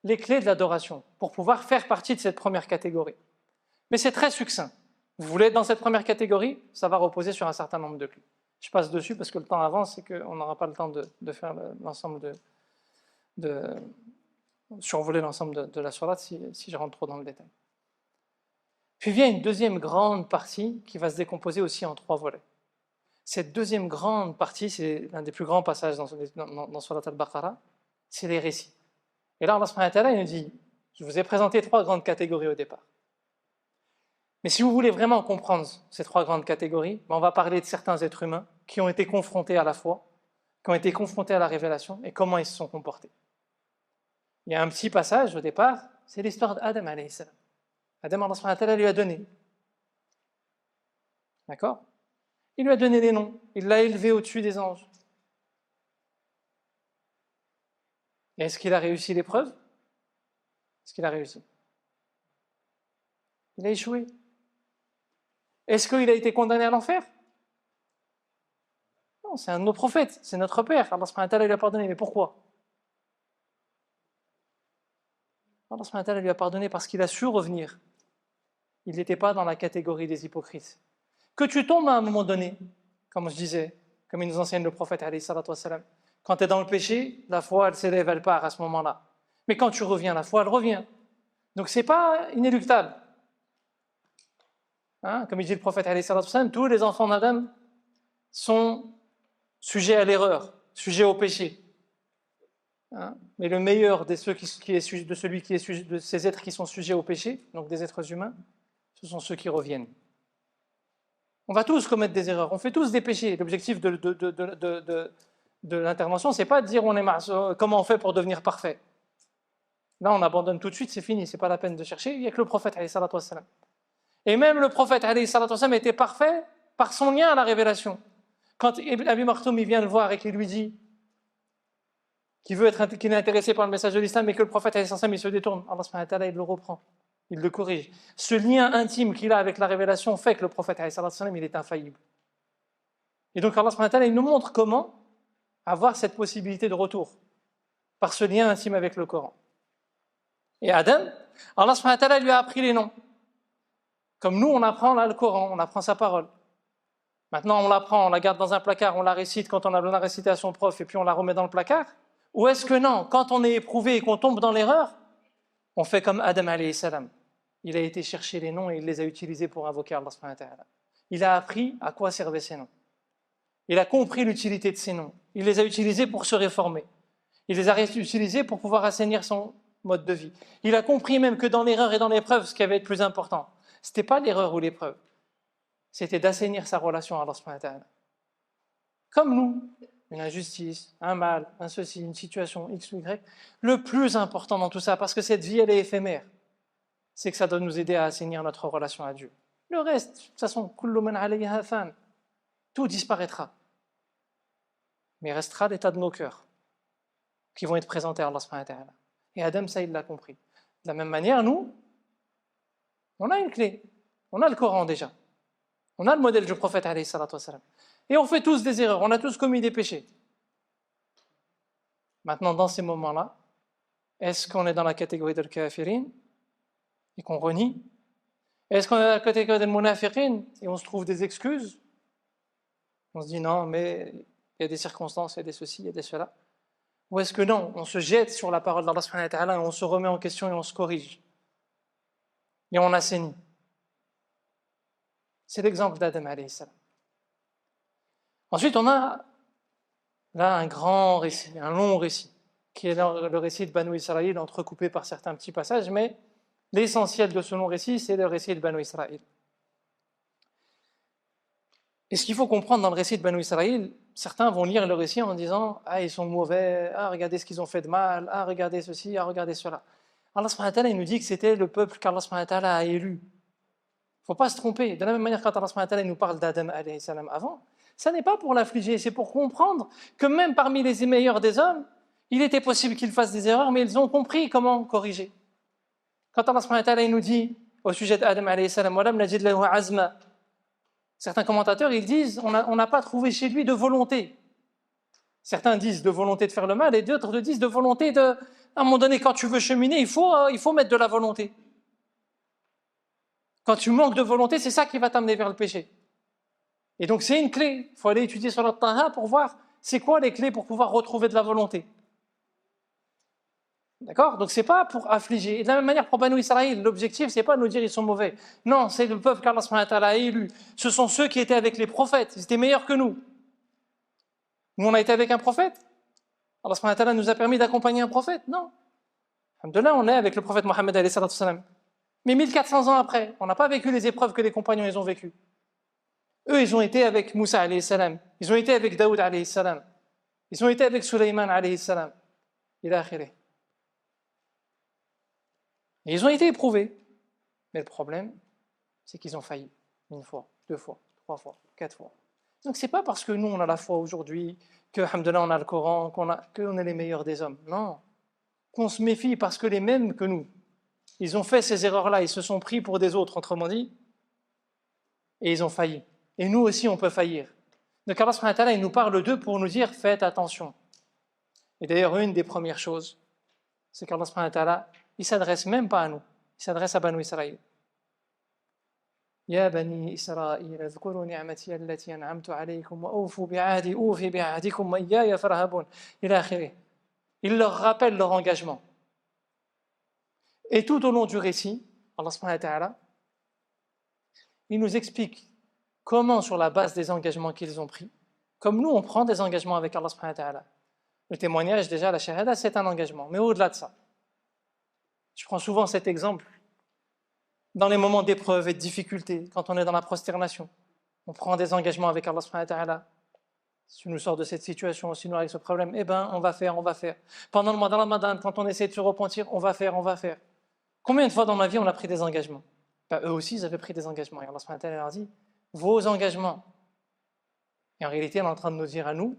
Speaker 1: les clés de l'adoration pour pouvoir faire partie de cette première catégorie. Mais c'est très succinct. Vous voulez être dans cette première catégorie, ça va reposer sur un certain nombre de clés. Je passe dessus parce que le temps avance et qu'on n'aura pas le temps de faire l'ensemble de survoler l'ensemble de la sourate si je rentre trop dans le détail. Puis vient une deuxième grande partie qui va se décomposer aussi en trois volets. Cette deuxième grande partie, c'est l'un des plus grands passages dans Surat al-Baqarah, c'est les récits. Et là, Allah subhanahu wa ta'ala, il nous dit, je vous ai présenté trois grandes catégories au départ. Mais si vous voulez vraiment comprendre ces trois grandes catégories, on va parler de certains êtres humains qui ont été confrontés à la foi, qui ont été confrontés à la révélation et comment ils se sont comportés. Il y a un petit passage au départ, c'est l'histoire d'Adam alayhi salam. Adam, Allah subhanahu wa ta'ala lui a donné. D'accord? Il lui a donné des noms. Il l'a élevé au-dessus des anges. Et est-ce qu'il a réussi l'épreuve? Est-ce qu'il a réussi? Il a échoué. Est-ce qu'il a été condamné à l'enfer? Non, c'est un de nos prophètes, c'est notre père. Allah subhanahu wa ta'ala lui a pardonné. Mais pourquoi? Allah subhanahu wa ta'ala lui a pardonné parce qu'il a su revenir. Il n'était pas dans la catégorie des hypocrites. Que tu tombes à un moment donné, comme je disais, comme il nous enseigne le prophète alayhi salatu wassalam, quand tu es dans le péché, la foi elle s'élève, elle part à ce moment-là. Mais quand tu reviens, la foi elle revient. Donc c'est pas inéluctable. Comme il dit le prophète alayhi salatu wassalam, tous les enfants d'Adam sont sujets à l'erreur, sujets au péché. Mais le meilleur de ces êtres qui sont sujets au péché, donc des êtres humains, ce sont ceux qui reviennent. On va tous commettre des erreurs, on fait tous des péchés. L'objectif de de l'intervention, c'est pas de dire comment on fait pour devenir parfait. Là, on abandonne tout de suite, c'est fini, c'est pas la peine de chercher. Il n'y a que le prophète alayhi salatu wassalam. Et même le prophète alayhi salatu wassalam était parfait par son lien à la révélation. Quand Ibn Abi Maktoum il vient le voir et qu'il lui dit qu'il est intéressé par le message de l'islam et que le prophète alayhi salatu wassalam il se détourne, Allah subhanahu wa ta'ala il le reprend, il le corrige. Ce lien intime qu'il a avec la révélation fait que le prophète alayhi salatu wassalam il est infaillible. Et donc Allah subhanahu wa ta'ala il nous montre comment avoir cette possibilité de retour par ce lien intime avec le Coran. Et Adam, Allah subhanahu wa ta'ala lui a appris les noms. Comme nous, on apprend là le Coran, on apprend sa parole. Maintenant, on l'apprend, on la garde dans un placard, on la récite quand on a besoin de la réciter à son prof et puis on la remet dans le placard. Ou est-ce que non, quand on est éprouvé et qu'on tombe dans l'erreur, on fait comme Adam alayhi salam. Il a été chercher les noms et il les a utilisés pour invoquer Allah subhanahu wa ta'ala. Il a appris à quoi servaient ces noms. Il a compris l'utilité de ces noms. Il les a utilisés pour se réformer. Il les a utilisés pour pouvoir assainir son mode de vie. Il a compris même que dans l'erreur et dans l'épreuve, ce qui avait le plus important, ce n'était pas l'erreur ou l'épreuve, c'était d'assainir sa relation à Allah subhanahu wa ta'ala. Comme nous, une injustice, un mal, un ceci, une situation X ou Y, le plus important dans tout ça, parce que cette vie elle est éphémère, c'est que ça doit nous aider à assainir notre relation à Dieu. Le reste, de toute façon, kullu man alayha fan, tout disparaîtra. Mais il restera l'état de nos cœurs qui vont être présentés à Allah subhanahu wa ta'ala. Et Adam, ça, il l'a compris. De la même manière, nous, on a une clé. On a le Coran déjà. On a le modèle du prophète alayhi salatu wassalam. Et on fait tous des erreurs. On a tous commis des péchés. Maintenant, dans ces moments-là, est-ce qu'on est dans la catégorie de kafirin et qu'on renie? Est-ce qu'on est dans la catégorie des munafiqin et on se trouve des excuses? On se dit non, mais il y a des circonstances, il y a des ceci, il y a des cela. Ou est-ce que non, on se jette sur la parole d'Allah subhanahu wa ta'ala et on se remet en question et on se corrige et on assainit? C'est l'exemple d'Adam alayhi salam. Ensuite, on a là un grand récit, un long récit, qui est le récit de Banu Israël, entrecoupé par certains petits passages, mais l'essentiel de ce long récit, c'est le récit de Banu Israël. Et ce qu'il faut comprendre dans le récit de Banu Israël, certains vont lire le récit en disant « Ah, ils sont mauvais, ah, regardez ce qu'ils ont fait de mal, ah, regardez ceci, ah, regardez cela ». Allah subhanahu wa ta'ala, il nous dit que c'était le peuple qu'Allah subhanahu wa ta'ala a élu. Il ne faut pas se tromper. De la même manière, quand Allah subhanahu wa ta'ala nous parle d'Adam alayhi salam avant, ça n'est pas pour l'affliger, c'est pour comprendre que même parmi les meilleurs des hommes, il était possible qu'ils fassent des erreurs, mais ils ont compris comment corriger. Quand Allah subhanahu wa ta'ala nous dit au sujet d'Adam alayhi salam, « Walam najid lahu azma », certains commentateurs, ils disent on n'a pas trouvé chez lui de volonté. Certains disent de volonté de faire le mal et d'autres disent de volonté de... À un moment donné, quand tu veux cheminer, il faut mettre de la volonté. Quand tu manques de volonté, c'est ça qui va t'amener vers le péché. Et donc c'est une clé. Il faut aller étudier sur le Taha pour voir c'est quoi les clés pour pouvoir retrouver de la volonté. D'accord? Donc c'est pas pour affliger. Et de la même manière pour Banu Israël, l'objectif c'est pas de nous dire ils sont mauvais. Non, c'est le peuple qu'Allah subhanahu wa ta'ala a élu. Ce sont ceux qui étaient avec les prophètes. Ils étaient meilleurs que nous. Nous on a été avec un prophète. Allah subhanahu wa ta'ala nous a permis d'accompagner un prophète. Non. Alhamdoulilah, on est avec le prophète Mohammed alayhi salatu wassalam. Mais 1400 ans après, on n'a pas vécu les épreuves que les compagnons ils ont vécues. Eux, ils ont été avec Moussa alayhi salam. Ils ont été avec Daoud alayhi salam. Ils ont été avec Sulaiman alayhi salam. Ila akhirih. Et ils ont été éprouvés. Mais le problème, c'est qu'ils ont failli. Une fois, deux fois, trois fois, quatre fois. Donc c'est pas parce que nous, on a la foi aujourd'hui, que, alhamdoulilah, on a le Coran, qu'on est les meilleurs des hommes. Non. Qu'on se méfie parce que les mêmes que nous, ils ont fait ces erreurs-là, ils se sont pris pour des autres, autrement dit, et ils ont failli. Et nous aussi, on peut faillir. Donc Allah subhanahu wa ta'ala, il nous parle d'eux pour nous dire, faites attention. Et d'ailleurs, une des premières choses, c'est qu'Allah subhanahu wa ta'ala, il ne s'adresse même pas à nous, il s'adresse à Banu Israël. Ya bani Israël, اذكروا نعمتي التي أنعمت عليكم وأوفوا بعهدي أوفي بعهدكم وإياي فارهبون إلى آخره. Il leur rappelle leur engagement. Et tout au long du récit, Allah subhanahu wa ta'ala, il nous explique comment, sur la base des engagements qu'ils ont pris, comme nous on prend des engagements avec Allah subhanahu wa ta'ala. Le témoignage, déjà, la shahada, c'est un engagement. Mais au-delà de ça, je prends souvent cet exemple dans les moments d'épreuve et de difficulté, quand on est dans la prosternation. On prend des engagements avec Allah subhanahu wa ta'ala. Si tu nous sors de cette situation, si nous avec ce problème, eh bien, on va faire, on va faire. Pendant le mois de Ramadan, quand on essaie de se repentir, on va faire, on va faire. Combien de fois dans ma vie on a pris des engagements? Eux aussi, ils avaient pris des engagements. Et Allah subhanahu wa ta'ala leur dit, vos engagements. Et en réalité, elle est en train de nous dire à nous,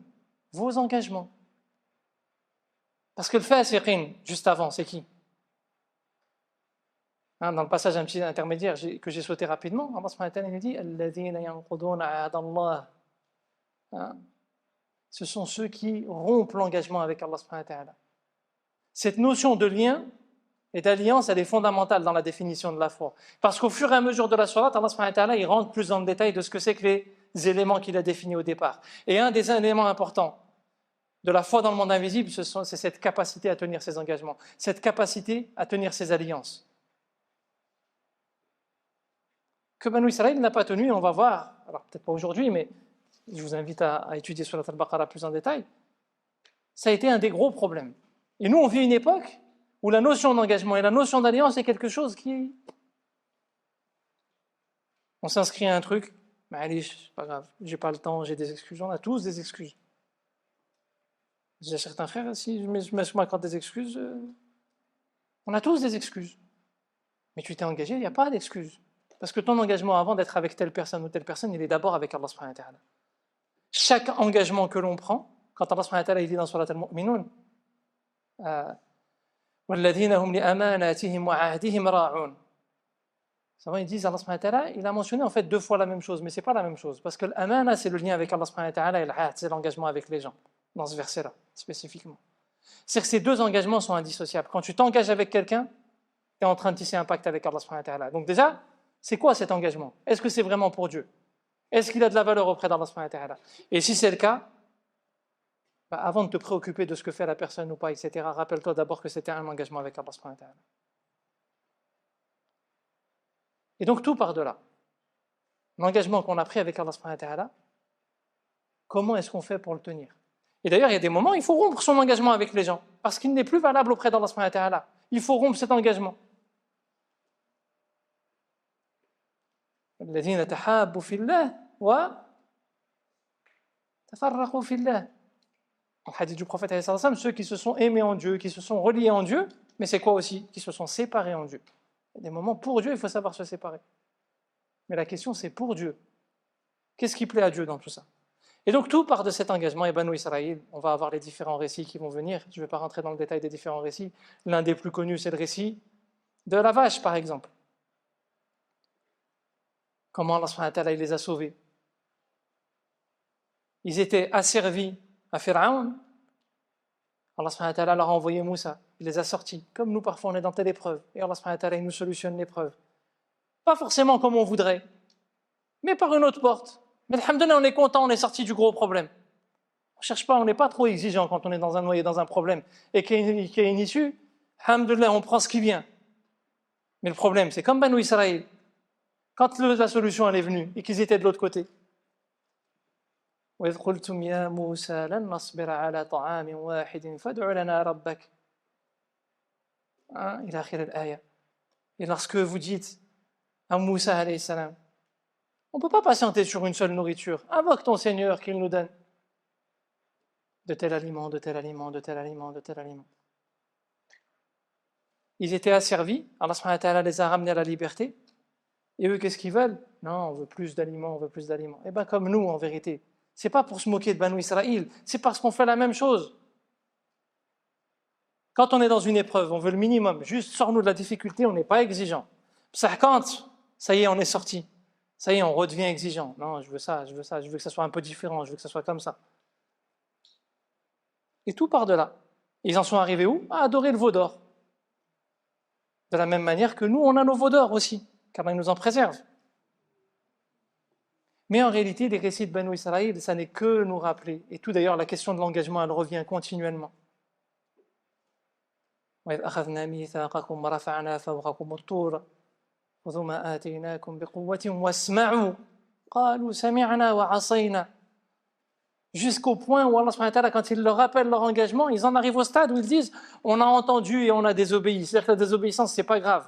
Speaker 1: vos engagements. Parce que le fasiqin, juste avant, c'est qui? Dans le passage un petit intermédiaire que j'ai sauté rapidement, Allah subhanahu wa ta'ala nous dit, alladhina yanquduna ahda Allah. Ce sont ceux qui rompent l'engagement avec Allah subhanahu wa ta'ala. Cette notion de lien et d'alliance, elle est fondamentale dans la définition de la foi. Parce qu'au fur et à mesure de la sourate, Allah subhanahu wa ta'ala, il rentre plus dans le détail de ce que c'est que les éléments qu'il a définis au départ. Et un des éléments importants de la foi dans le monde invisible, c'est cette capacité à tenir ses engagements, cette capacité à tenir ses alliances. Que Banu Israël n'a pas tenu, on va voir, alors peut-être pas aujourd'hui, mais je vous invite à étudier Surat al-Baqarah plus en détail, ça a été un des gros problèmes. Et nous, on vit une époque où la notion d'engagement et la notion d'alliance est quelque chose qui... On s'inscrit à un truc, mais allez, c'est pas grave, j'ai pas le temps, j'ai des excuses, on a tous des excuses. J'ai certains frères, si je m'accorde des excuses, on a tous des excuses. Mais tu t'es engagé, il n'y a pas d'excuses. Parce que ton engagement avant d'être avec telle personne ou telle personne, il est d'abord avec Allah subhanahu wa ta'ala. Chaque engagement que l'on prend, quand Allah subhanahu wa ta'ala dit dans Surat al-Mu'minun, وَالَّذِينَ هُمْ لِأَمَانَاتِهِمْ وَعَهْدِهِمْ رَاعُونَ. Ils disent, Allah subhanahu wa ta'ala, il a mentionné en fait 2 fois la même chose, mais ce n'est pas la même chose. Parce que l'amana, c'est le lien avec Allah subhanahu wa ta'ala, et l'ahd, c'est l'engagement avec les gens, dans ce verset-là, spécifiquement. C'est que ces 2 engagements sont indissociables. Quand tu t'engages avec quelqu'un, tu es en train de tisser un pacte avec Allah subhanahu wa ta'ala. Donc déjà, c'est quoi cet engagement? Est-ce que c'est vraiment pour Dieu? Est-ce qu'il a de la valeur auprès d'Allah subhanahu wa ta'ala? Et si c'est le cas, avant de te préoccuper de ce que fait la personne ou pas, etc., rappelle-toi d'abord que c'était un engagement avec Allah subhanahu wa ta'ala. Et donc tout part de là. L'engagement qu'on a pris avec Allah subhanahu wa ta'ala, comment est-ce qu'on fait pour le tenir? Et d'ailleurs, il y a des moments, il faut rompre son engagement avec les gens, parce qu'il n'est plus valable auprès d'Allah subhanahu wa ta'ala. Il faut rompre cet engagement. الذين تحابوا في الله وتفرقوا في الله. Le hadith du prophète, ceux qui se sont aimés en Dieu, qui se sont reliés en Dieu, mais c'est quoi aussi? Qui se sont séparés en Dieu. Il y a des moments, pour Dieu, il faut savoir se séparer. Mais la question, c'est pour Dieu. Qu'est-ce qui plaît à Dieu dans tout ça? Et donc, tout part de cet engagement. Et Banu Israël, on va avoir les différents récits qui vont venir. Je ne vais pas rentrer dans le détail des différents récits. L'un des plus connus, c'est le récit de la vache, par exemple. Comment Allah subhanahu wa ta'ala, il les a sauvés. Ils étaient asservis à Pharaon. Allah subhanahu wa ta'ala leur a envoyé Moussa. Il les a sortis. Comme nous, parfois, on est dans telle épreuve. Et Allah subhanahu wa ta'ala, il nous solutionne l'épreuve. Pas forcément comme on voudrait, mais par une autre porte. Mais alhamdoulilah, on est content, on est sorti du gros problème. On ne cherche pas, on n'est pas trop exigeant quand on est dans un noyé, dans un problème, et qu'il y a une issue. Alhamdoulilah, on prend ce qui vient. Mais le problème, c'est comme Banu Israël. Quand la solution elle est venue et qu'ils étaient de l'autre côté. وَإِذْ قُلْتُمْ يَا مُوسَى لَنْ نَصْبِرَ عَلَى طَعَامٍ وَاحِدٍ فَادْعُ لَنَا رَبَّكَ. Il a akhir al-aya. Et lorsque vous dites à Moussa alayhi salam, on ne peut pas patienter sur une seule nourriture. Invoque ton Seigneur qu'il nous donne de tel aliment, de tel aliment, de tel aliment, de tel aliment. Ils étaient asservis. Allah subhanahu wa ta'ala les a ramenés à la liberté. Et eux, qu'est-ce qu'ils veulent? Non, on veut plus d'aliments, on veut plus d'aliments. Eh bien, comme nous, en vérité. C'est pas pour se moquer de Banu Israël, c'est parce qu'on fait la même chose. Quand on est dans une épreuve, on veut le minimum. Juste, sors-nous de la difficulté, on n'est pas exigeant. Ça, quand, ça y est, on est sorti. Ça y est, on redevient exigeant. Non, je veux ça, je veux ça, je veux que ça soit un peu différent, je veux que ça soit comme ça. Et tout part de là. Ils en sont arrivés où? À adorer le veau d'or. De la même manière que nous, on a nos veaux d'or aussi, car ils nous en préservent. Mais en réalité, les récits de Banu Israël, ça n'est que nous rappeler. Et tout d'ailleurs, la question de l'engagement, elle revient continuellement. وَإِذْ أَخَذْنَا مِيثَاقَكُمْ وَرَفَعْنَا فَوْقَكُمُ الطُّورَ خُذُوا مَا آتَيْنَاكُمْ بِقُوَّةٍ وَاسْمَعُوا قَالُوا سَمِعْنَا وَعَصَيْنَا. Jusqu'au point où Allah subhanahu wa ta'ala, quand il leur rappelle leur engagement, ils en arrivent au stade où ils disent on a entendu et on a désobéi. C'est-à-dire que la désobéissance, c'est pas grave.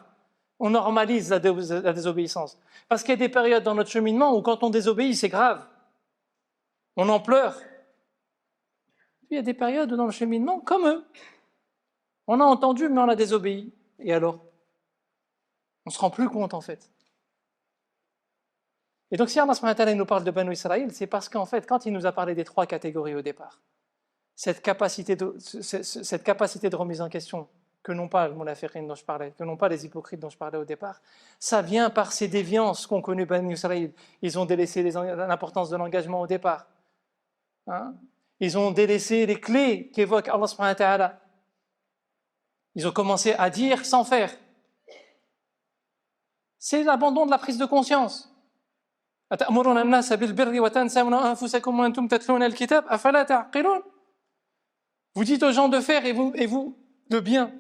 Speaker 1: On normalise la désobéissance. Parce qu'il y a des périodes dans notre cheminement où quand on désobéit, c'est grave. On en pleure. puis il y a des périodes où dans le cheminement, comme eux, on a entendu mais on a désobéi. Et alors? On ne se rend plus compte en fait. Et donc si Allah subhanahu wa ta'ala nous parle de Banu Israël, c'est parce qu'en fait, quand il nous a parlé des trois catégories au départ, cette capacité de remise en question que n'ont pas le munafiqin dont je parlais, que n'ont pas les hypocrites dont je parlais au départ, ça vient par ces déviances qu'ont connues Banu Israël. Ils ont délaissé l'importance de l'engagement au départ. Hein? Ils ont délaissé les clés qu'évoque Allah subhanahu wa ta'ala. Ils ont commencé à dire sans faire. C'est l'abandon de la prise de conscience. Vous dites aux gens de faire et vous de bien.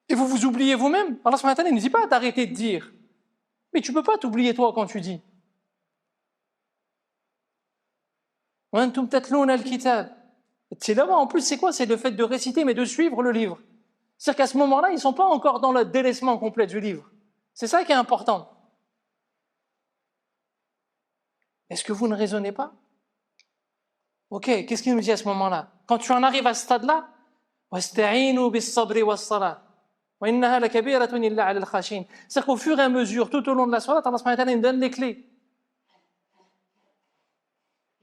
Speaker 1: Et vous vous oubliez vous-même. Allah subhanahu wa ta'ala ne dit pas d'arrêter de dire. Mais tu ne peux pas t'oublier toi quand tu dis. En plus, c'est quoi? C'est le fait de réciter, mais de suivre le livre. C'est-à-dire qu'à ce moment-là, ils ne sont pas encore dans le délaissement complet du livre. C'est ça qui est important. Est-ce que vous ne raisonnez pas? Ok, qu'est-ce qu'il nous dit à ce moment-là? Quand tu en arrives à ce stade-là, c'est-à-dire qu'au fur et à mesure, tout au long de la salat, Allah subhanahu wa ta'ala nous donne les clés.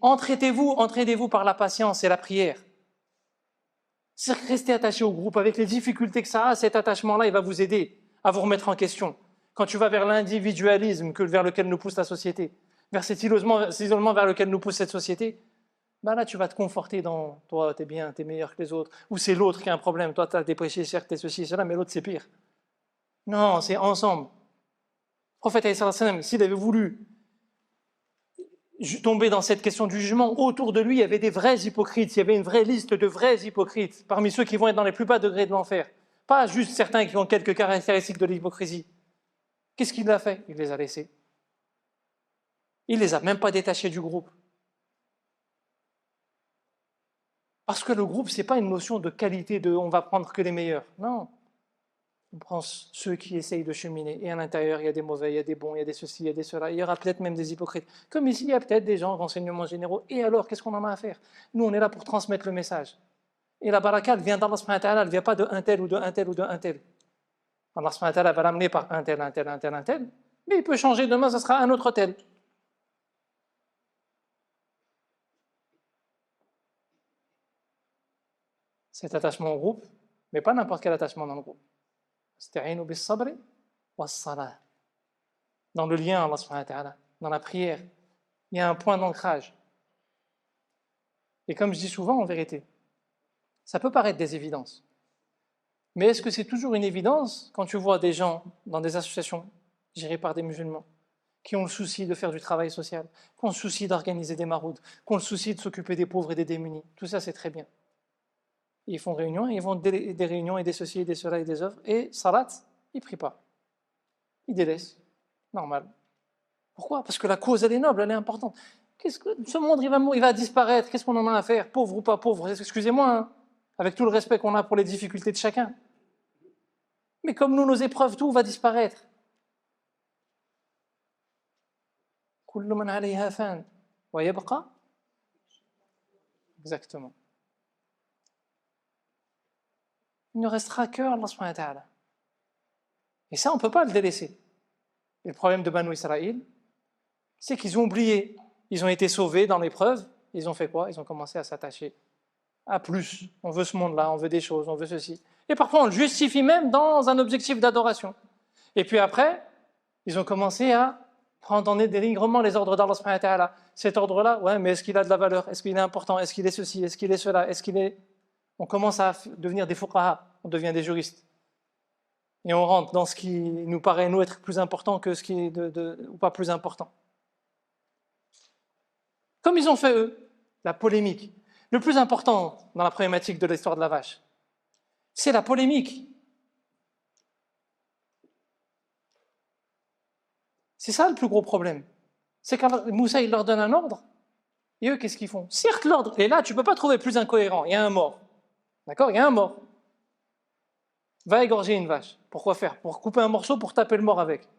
Speaker 1: Entraidez-vous par la patience et la prière. C'est-à-dire que restez attaché au groupe avec les difficultés que ça a, cet attachement-là, il va vous aider à vous remettre en question. Quand tu vas vers l'individualisme vers lequel nous pousse la société, vers cet isolement vers lequel nous pousse cette société, ben là tu vas te conforter dans toi, t'es bien, t'es meilleur que les autres, ou c'est l'autre qui a un problème, toi t'as des péchés, certes t'es ceci, cela, mais l'autre c'est pire. Non, c'est ensemble. Le prophète alayhi salam, s'il avait voulu tomber dans cette question du jugement, autour de lui il y avait des vrais hypocrites, il y avait une vraie liste de vrais hypocrites, parmi ceux qui vont être dans les plus bas degrés de l'enfer, pas juste certains qui ont quelques caractéristiques de l'hypocrisie. Qu'est-ce qu'il a fait? Il les a laissés. Il les a même pas détachés du groupe. Parce que le groupe, c'est pas une notion de qualité, de on va prendre que les meilleurs. Non. On prend ceux qui essayent de cheminer. Et à l'intérieur, il y a des mauvais, il y a des bons, il y a des ceci, il y a des cela. Il y aura peut-être même des hypocrites. Comme ici, il y a peut-être des gens, renseignements généraux. Et alors, qu'est-ce qu'on en a à faire? Nous, on est là pour transmettre le message. Et la baraka, elle vient d'Allah subhanahu wa ta'ala, elle ne vient pas de un tel ou de un tel ou de un tel. Allah subhanahu wa ta'ala va l'amener par un tel, un tel, un tel, un tel. Mais il peut changer demain, ça sera un autre tel. Cet attachement au groupe, mais pas n'importe quel attachement dans le groupe. Dans le lien, Allah subhanahu wa ta'ala, dans la prière, il y a un point d'ancrage. Et comme je dis souvent, en vérité, ça peut paraître des évidences. Mais est-ce que c'est toujours une évidence quand tu vois des gens dans des associations gérées par des musulmans qui ont le souci de faire du travail social, qui ont le souci d'organiser des maraudes, qui ont le souci de s'occuper des pauvres et des démunis? Tout ça, c'est très bien. Ils font réunion, ils vont des réunions et des ceci et des cela et des œuvres, et salat, ils ne prient pas. Ils délaissent. Normal. Pourquoi? Parce que la cause, elle est noble, elle est importante. Ce monde, il va disparaître. Qu'est-ce qu'on en a à faire? Pauvre ou pas pauvre? Excusez-moi, hein, avec tout le respect qu'on a pour les difficultés de chacun. Mais comme nous, nos épreuves, tout va disparaître. Exactement. Il ne restera que Allah subhanahu wa ta'ala. Et ça, on ne peut pas le délaisser. Et le problème de Banu Israël, c'est qu'ils ont oublié. Ils ont été sauvés dans l'épreuve. Ils ont fait quoi? Ils ont commencé à s'attacher à plus. On veut ce monde-là, on veut des choses, on veut ceci. Et parfois, on le justifie même dans un objectif d'adoration. Et puis après, ils ont commencé à prendre en dénigrement les ordres d'Allah subhanahu wa ta'ala. Cet ordre-là, ouais, mais est-ce qu'il a de la valeur? Est-ce qu'il est important? Est-ce qu'il est ceci? Est-ce qu'il est cela? Est-ce qu'il est... On commence à devenir des fuqaha, on devient des juristes. Et on rentre dans ce qui nous paraît, nous, être plus important que ce qui est ou pas plus important. Comme ils ont fait, eux, la polémique. Le plus important dans la problématique de l'histoire de la vache, c'est la polémique. C'est ça le plus gros problème. C'est quand Moussa, il leur donne un ordre, et eux, qu'est-ce qu'ils font? Certes, l'ordre, et là, tu ne peux pas trouver plus incohérent, il y a un mort. D'accord? Il y a un mort. Va égorger une vache. Pourquoi faire? Pour couper un morceau, pour taper le mort avec.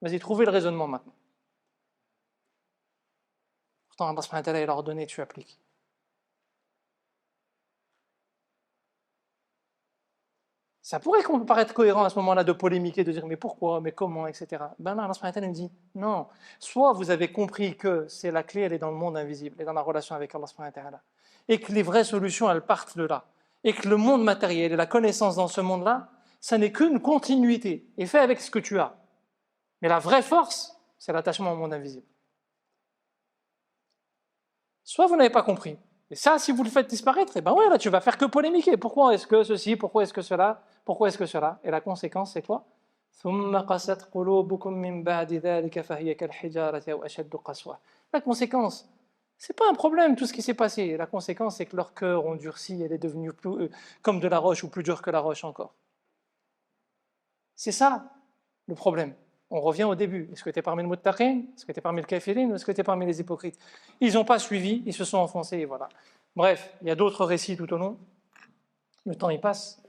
Speaker 1: Vas-y, trouvez le raisonnement maintenant. Pourtant, Allah subhanahu wa ta'ala, il a ordonné, tu appliques. Ça pourrait paraître cohérent à ce moment-là de polémiquer, de dire mais pourquoi, mais comment, etc. Ben non, Allah subhanahu wa ta'ala nous dit non. Soit vous avez compris que c'est la clé, elle est dans le monde invisible, et dans la relation avec Allah subhanahu wa ta'ala, et que les vraies solutions, elles partent de là, et que le monde matériel et la connaissance dans ce monde-là, ça n'est qu'une continuité, et fait avec ce que tu as. Mais la vraie force, c'est l'attachement au monde invisible. Soit vous n'avez pas compris, et ça, si vous le faites disparaître, et ben ouais, là, tu vas faire que polémiquer. Pourquoi est-ce que ceci, pourquoi est-ce que cela, pourquoi est-ce que cela? Et la conséquence, c'est quoi? La conséquence, c'est pas un problème tout ce qui s'est passé. La conséquence, c'est que leur cœur ont durci, elle est devenue comme de la roche ou plus dure que la roche encore. C'est ça le problème. On revient au début. Est-ce que tu es parmi les muttaqin? Est-ce que tu es parmi les kafirin? Ou est-ce que tu es parmi les hypocrites? Ils n'ont pas suivi, ils se sont enfoncés, et voilà. Bref, il y a d'autres récits tout au long. Le temps, il passe.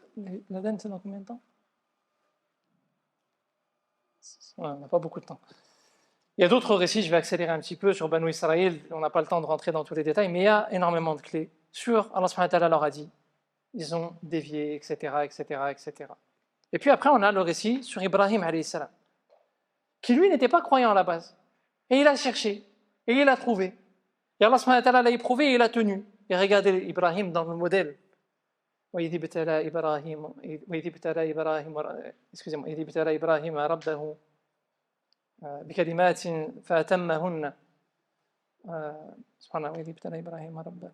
Speaker 1: La denne, c'est dans combien de temps? Ouais, on n'a pas beaucoup de temps. Il y a d'autres récits, je vais accélérer un petit peu sur Banu Israël, on n'a pas le temps de rentrer dans tous les détails, mais il y a énormément de clés sur Allah subhanahu wa ta'ala leur a dit, ils ont dévié, etc., etc., etc. Et puis après, on a le récit sur Ibrahim alayhi salam, qui lui n'était pas croyant à la base. Et il a cherché, et il a trouvé. Et Allah subhanahu wa ta'ala l'a éprouvé et il a tenu. Et regardez Ibrahim dans le modèle. وإذ ابتلى إبراهيم ربه بكلمات فأتمهن سبحان الله وإذ ابتلى إبراهيم ربه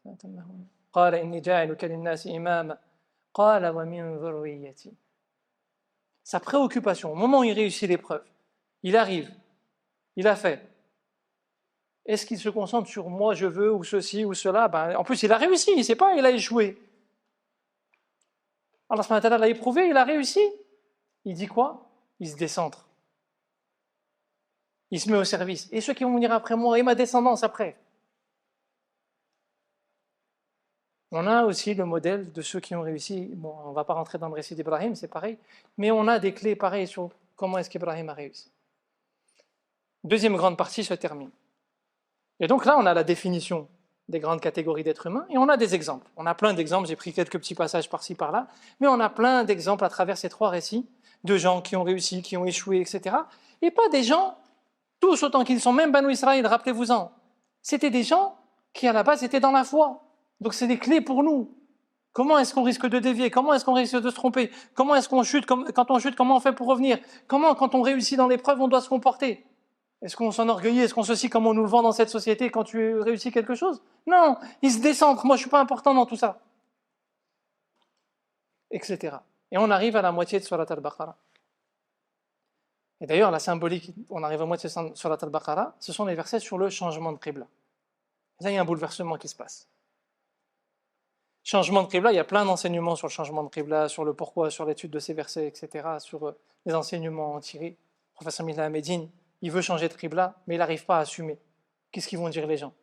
Speaker 1: فأتمهن قال إني جاعلك للناس إماما قال ومن ذريتي. Sa préoccupation, au moment où il réussit l'épreuve, il arrive, il a fait. Est-ce qu'il se concentre sur moi, je veux, ou ceci, ou cela? En plus, il a réussi, il ne sait pas, il a échoué. Allah subhanahu wa ta'ala l'a éprouvé, il a réussi. Il dit quoi? Il se décentre. Il se met au service. Et ceux qui vont venir après moi, et ma descendance après. On a aussi le modèle de ceux qui ont réussi. Bon, on ne va pas rentrer dans le récit d'Ibrahim, c'est pareil. Mais on a des clés pareilles sur comment est-ce qu'Ibrahim a réussi. Deuxième grande partie se termine. Et donc là, on a la définition des grandes catégories d'êtres humains et on a des exemples. On a plein d'exemples, j'ai pris quelques petits passages par-ci, par-là, mais on a plein d'exemples à travers ces trois récits de gens qui ont réussi, qui ont échoué, etc. Et pas des gens, tous autant qu'ils sont, même Banu Israël, rappelez-vous-en. C'était des gens qui à la base étaient dans la foi. Donc c'est des clés pour nous. Comment est-ce qu'on risque de dévier? Comment est-ce qu'on risque de se tromper? Comment est-ce qu'on chute? Quand on chute, comment on fait pour revenir? Comment, quand on réussit dans l'épreuve, on doit se comporter? Est-ce qu'on s'enorgueillit? Est-ce qu'on se cite comme on nous le vend dans cette société quand tu réussis quelque chose? Non, ils se décentrent. Moi, je ne suis pas important dans tout ça. Etc. Et on arrive à la moitié de Surat al-Baqarah. Et d'ailleurs, la symbolique, on arrive à moitié de Surat al-Baqarah, ce sont les versets sur le changement de qibla. Et là, il y a un bouleversement qui se passe. Changement de qibla, il y a plein d'enseignements sur le changement de qibla, sur le pourquoi, sur l'étude de ces versets, etc., sur les enseignements tirés. Le professeur Millah Medine, il veut changer de qibla, mais il n'arrive pas à assumer. Qu'est-ce qu'ils vont dire les gens?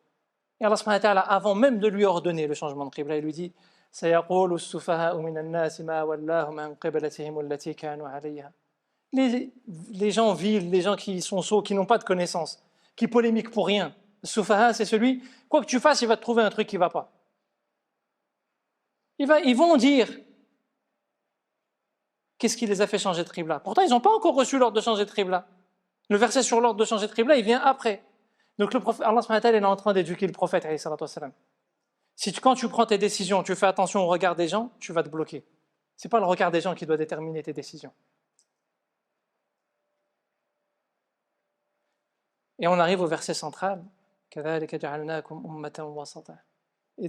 Speaker 1: Et Allah subhanahu wa ta'ala, avant même de lui ordonner le changement de qibla, il lui dit سَيَقُولُ السُّفَهَاءُ مِنَ النَّاسِ مَا وَلَّاهُمْ عَنْ قِبْلَتِهِمُ الَّتِي كَانُوا عَلَيْهَا. Les gens vils, les gens qui sont sots, qui n'ont pas de connaissances, qui polémiquent pour rien. Le sufaha, c'est celui, quoi que tu fasses, il va te trouver un truc qui ne va pas. Ils vont dire qu'est-ce qui les a fait changer de qibla. Pourtant, ils n'ont pas encore reçu l'ordre de changer de qibla. Le verset sur l'ordre de changer de qibla, il vient après. Donc le prophète, Allah subhanahu wa ta'ala est en train d'éduquer le prophète alayhi salatu wassalam. Si quand tu prends tes décisions, tu fais attention au regard des gens, tu vas te bloquer. Ce n'est pas le regard des gens qui doit déterminer tes décisions. Et on arrive au verset central. Et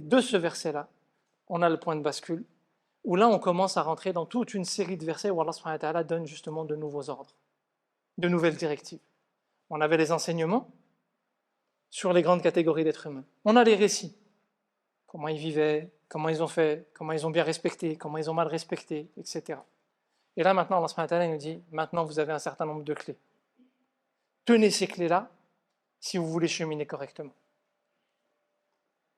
Speaker 1: de ce verset-là, on a le point de bascule, où là on commence à rentrer dans toute une série de versets où Allah subhanahu wa ta'ala donne justement de nouveaux ordres, de nouvelles directives. On avait les enseignements sur les grandes catégories d'êtres humains. On a les récits, comment ils vivaient, comment ils ont fait, comment ils ont bien respecté, comment ils ont mal respecté, etc. Et là maintenant Allah subhanahu wa ta'ala nous dit, maintenant vous avez un certain nombre de clés. Tenez ces clés-là si vous voulez cheminer correctement.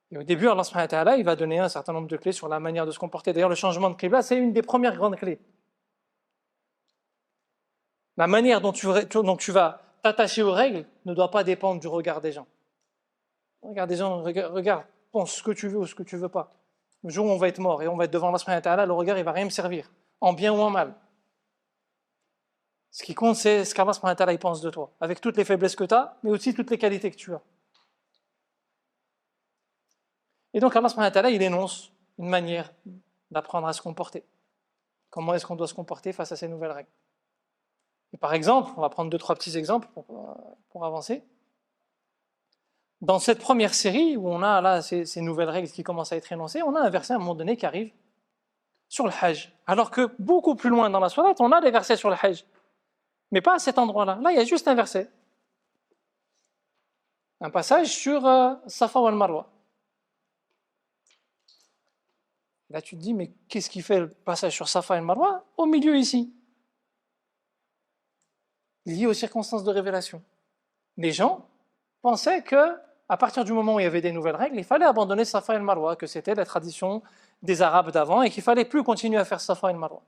Speaker 1: Et au début, Allah subhanahu wa ta'ala, il va donner un certain nombre de clés sur la manière de se comporter. D'ailleurs, le changement de qibla, c'est une des premières grandes clés. La manière dont tu vas t'attacher aux règles ne doit pas dépendre du regard des gens. Regarde des gens, regarde, pense ce que tu veux ou ce que tu veux pas. Le jour où on va être mort et on va être devant Allah subhanahu wa ta'ala, le regard il va rien me servir, en bien ou en mal. Ce qui compte, c'est ce qu'Allah subhanahu wa ta'ala il pense de toi, avec toutes les faiblesses que tu as, mais aussi toutes les qualités que tu as. Et donc Allah subhanahu wa ta'ala il énonce une manière d'apprendre à se comporter. Comment est-ce qu'on doit se comporter face à ces nouvelles règles? Et par exemple, on va prendre 2-3 petits exemples pour avancer. Dans cette première série où on a là ces nouvelles règles qui commencent à être énoncées, on a un verset à un moment donné qui arrive sur le Hajj. Alors que beaucoup plus loin dans la sourate, on a des versets sur le Hajj. Mais pas à cet endroit-là. Là, il y a juste un verset. Un passage sur Safa wal Marwa. Là, tu te dis, mais qu'est-ce qui fait le passage sur Safa et Marwa au milieu ici? Lié aux circonstances de révélation. Les gens pensaient que, à partir du moment où il y avait des nouvelles règles, il fallait abandonner Safa et Marwa, que c'était la tradition des Arabes d'avant et qu'il fallait plus continuer à faire Safa et Marwa.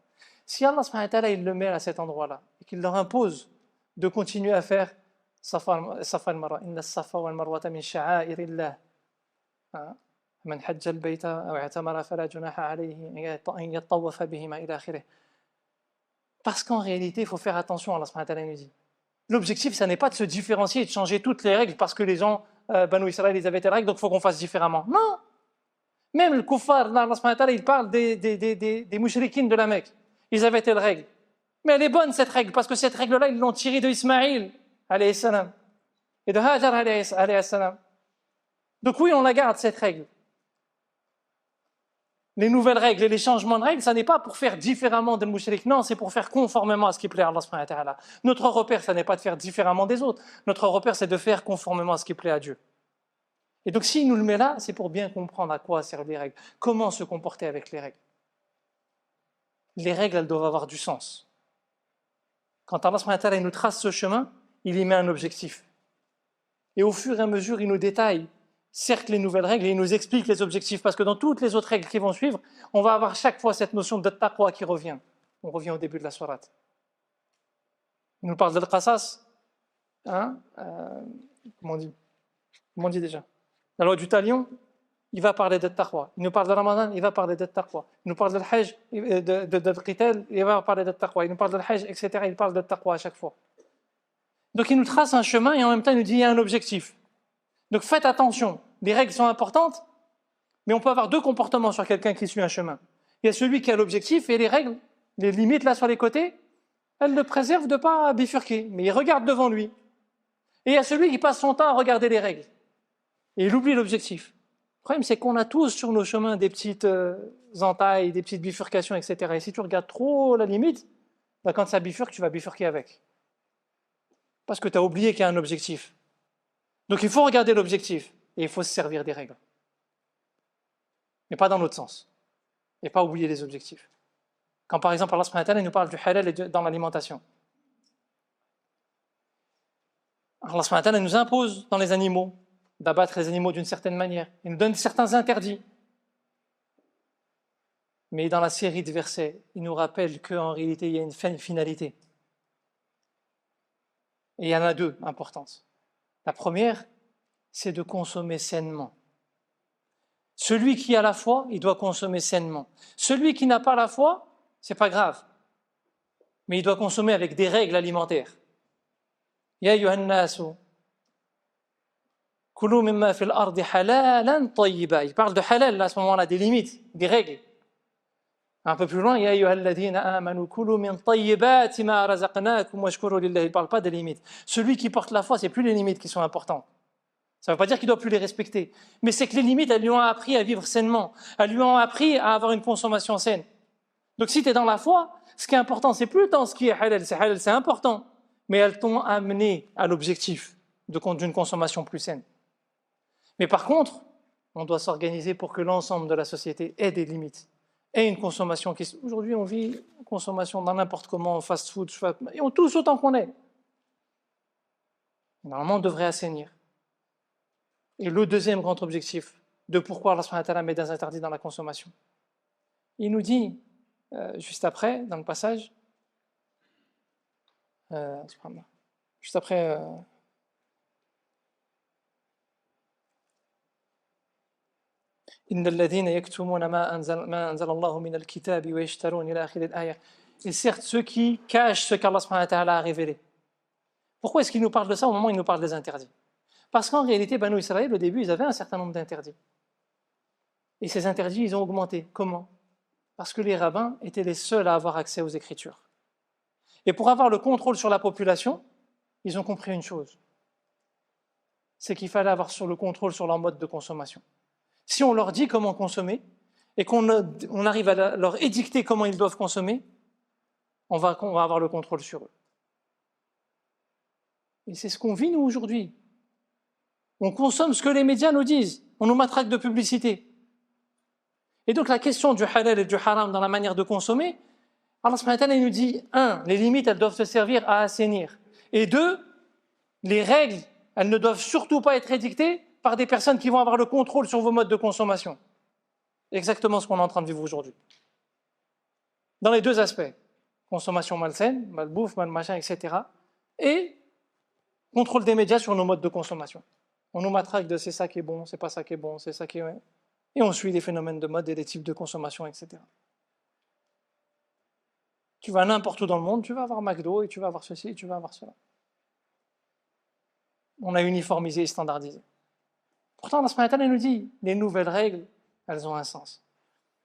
Speaker 1: Si Allah subhanahu wa ta'ala il le met à cet endroit-là et qu'il leur impose de continuer à faire Safa et Marwa, inna Safa wal Marwa min sha'airillah. من حج البيت أو اعتمر فلا جناح عليه أن يطوف بهما إلى آخره. Parce qu'en réalité, il faut faire attention à Allah subhanahu wa ta'ala nous dit. L'objectif, ça n'est pas de se différencier et de changer toutes les règles parce que les gens, Banu Israël, ils avaient telle règle, donc il faut qu'on fasse différemment. Non. Même le kuffar, Allah subhanahu wa ta'ala, il parle des mushrikines de la Mecque. Ils avaient telle règle. Mais elle est bonne cette règle parce que cette règle-là, ils l'ont tirée de Ismaïl, alayhi salam, et de Hajar, alayhi salam. Donc oui, on la garde cette règle. Les nouvelles règles et les changements de règles, ça n'est pas pour faire différemment des mouchriks, non, c'est pour faire conformément à ce qui plaît à Allah subhanahu wa ta'ala. Notre repère, ça n'est pas de faire différemment des autres. Notre repère, c'est de faire conformément à ce qui plaît à Dieu. Et donc, s'il nous le met là, c'est pour bien comprendre à quoi servent les règles, comment se comporter avec les règles. Les règles, elles doivent avoir du sens. Quand Allah subhanahu wa ta'ala nous trace ce chemin, il y met un objectif. Et au fur et à mesure, il nous détaille certes les nouvelles règles et il nous explique les objectifs parce que dans toutes les autres règles qui vont suivre, on va avoir chaque fois cette notion de taqwa qui revient. On revient au début de la sourate. Il nous parle de l'qasas, comment on dit déjà? La loi du talion, il va parler de taqwa. Il nous parle de Ramadan, il va parler de taqwa. Il nous parle de l'hajj, de qital, il va parler de taqwa. Il nous parle de l'hajj, etc. Il parle de taqwa à chaque fois. Donc il nous trace un chemin et en même temps il nous dit il y a un objectif. Donc faites attention, les règles sont importantes, mais on peut avoir deux comportements sur quelqu'un qui suit un chemin. Il y a celui qui a l'objectif et les règles, les limites là sur les côtés, elles le préservent de ne pas bifurquer, mais il regarde devant lui. Et il y a celui qui passe son temps à regarder les règles, et il oublie l'objectif. Le problème c'est qu'on a tous sur nos chemins des petites entailles, des petites bifurcations, etc. Et si tu regardes trop la limite, bah, quand ça bifurque, tu vas bifurquer avec. Parce que tu as oublié qu'il y a un objectif. Donc il faut regarder l'objectif et il faut se servir des règles. Mais pas dans l'autre sens. Et pas oublier les objectifs. Quand par exemple Allah subhanahu wa ta'ala nous parle du halal et dans l'alimentation. Allah subhanahu wa ta'ala nous impose dans les animaux d'abattre les animaux d'une certaine manière. Il nous donne certains interdits. Mais dans la série de versets, il nous rappelle qu'en réalité il y a une finalité. Et il y en a deux importantes. La première, c'est de consommer sainement. Celui qui a la foi, il doit consommer sainement. Celui qui n'a pas la foi, c'est pas grave. Mais il doit consommer avec des règles alimentaires. Ya ayyuhan nasu kulu mimma fil ardi halalan tayyiba. Il parle de halal là, à ce moment-là, des limites, des règles. Un peu plus loin, ya ayyuhal ladhina amanu kulu min tayyibati ma razaqnakum washkuru lillah. Il parle pas des limites. Celui qui porte la foi, c'est plus les limites qui sont importantes. Ça ne veut pas dire qu'il ne doit plus les respecter. Mais c'est que les limites, elles lui ont appris à vivre sainement. Elles lui ont appris à avoir une consommation saine. Donc si tu es dans la foi, ce qui est important, c'est plus tant ce qui est halal, c'est important. Mais elles t'ont amené à l'objectif d'une consommation plus saine. Mais par contre, on doit s'organiser pour que l'ensemble de la société ait des limites. Ait une consommation qui... Aujourd'hui, on vit une consommation dans n'importe comment, fast-food, et on tous autant qu'on est. Normalement, on devrait assainir. Et le deuxième grand objectif de pourquoi Allah subhanahu wa ta'ala met des interdits dans la consommation. Il nous dit, juste après, dans le passage, juste après, إن الذين يكتمون ما أنزل الله من الكتاب ويشترون إلى آخر الآية. Et certes, ceux qui cachent ce qu'Allah subhanahu wa ta'ala a révélé. Pourquoi est-ce qu'il nous parle de ça au moment où il nous parle des interdits? Parce qu'en réalité, Banu Israël, au début, ils avaient un certain nombre d'interdits. Et ces interdits, ils ont augmenté. Comment? Parce que les rabbins étaient les seuls à avoir accès aux Écritures. Et pour avoir le contrôle sur la population, ils ont compris une chose. C'est qu'il fallait avoir le contrôle sur leur mode de consommation. Si on leur dit comment consommer et qu'on arrive à leur édicter comment ils doivent consommer, on va avoir le contrôle sur eux. Et c'est ce qu'on vit nous aujourd'hui. On consomme ce que les médias nous disent. On nous matraque de publicité. Et donc la question du halal et du haram dans la manière de consommer, Allah subhanahu wa ta'ala nous dit, les limites, elles doivent se servir à assainir. Et deux, les règles, elles ne doivent surtout pas être édictées par des personnes qui vont avoir le contrôle sur vos modes de consommation. Exactement ce qu'on est en train de vivre aujourd'hui. Dans les deux aspects, consommation malsaine, malbouffe, mal machin, etc. Et contrôle des médias sur nos modes de consommation. On nous matraque de c'est ça qui est bon, c'est pas ça qui est bon, c'est ça qui est... Et on suit les phénomènes de mode et les types de consommation, etc. Tu vas n'importe où dans le monde, tu vas avoir McDo et tu vas avoir ceci et tu vas avoir cela. On a uniformisé et standardisé. Pourtant, Allah subhanahu wa ta'ala nous dit, les nouvelles règles, elles ont un sens.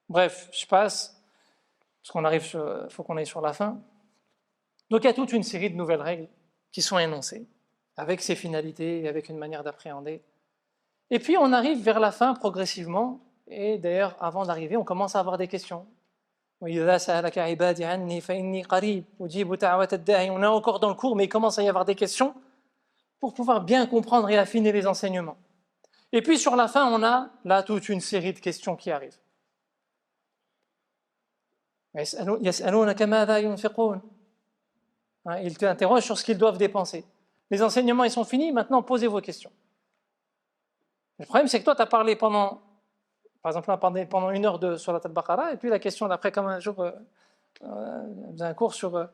Speaker 1: Bref, je passe, parce qu'on arrive, faut qu'on aille sur la fin. Donc il y a toute une série de nouvelles règles qui sont énoncées, avec ses finalités et avec une manière d'appréhender. Et puis on arrive vers la fin progressivement, et d'ailleurs avant d'arriver, on commence à avoir des questions. On est encore dans le cours, mais il commence à y avoir des questions pour pouvoir bien comprendre et affiner les enseignements. Et puis sur la fin, on a là toute une série de questions qui arrivent. Ils t'interrogent sur ce qu'ils doivent dépenser. Les enseignements, ils sont finis, maintenant posez vos questions. Le problème, c'est que toi, tu as parlé par exemple, pendant 1 heure de Surat al-Baqarah, et puis la question d'après, comme un jour, faisait un cours sur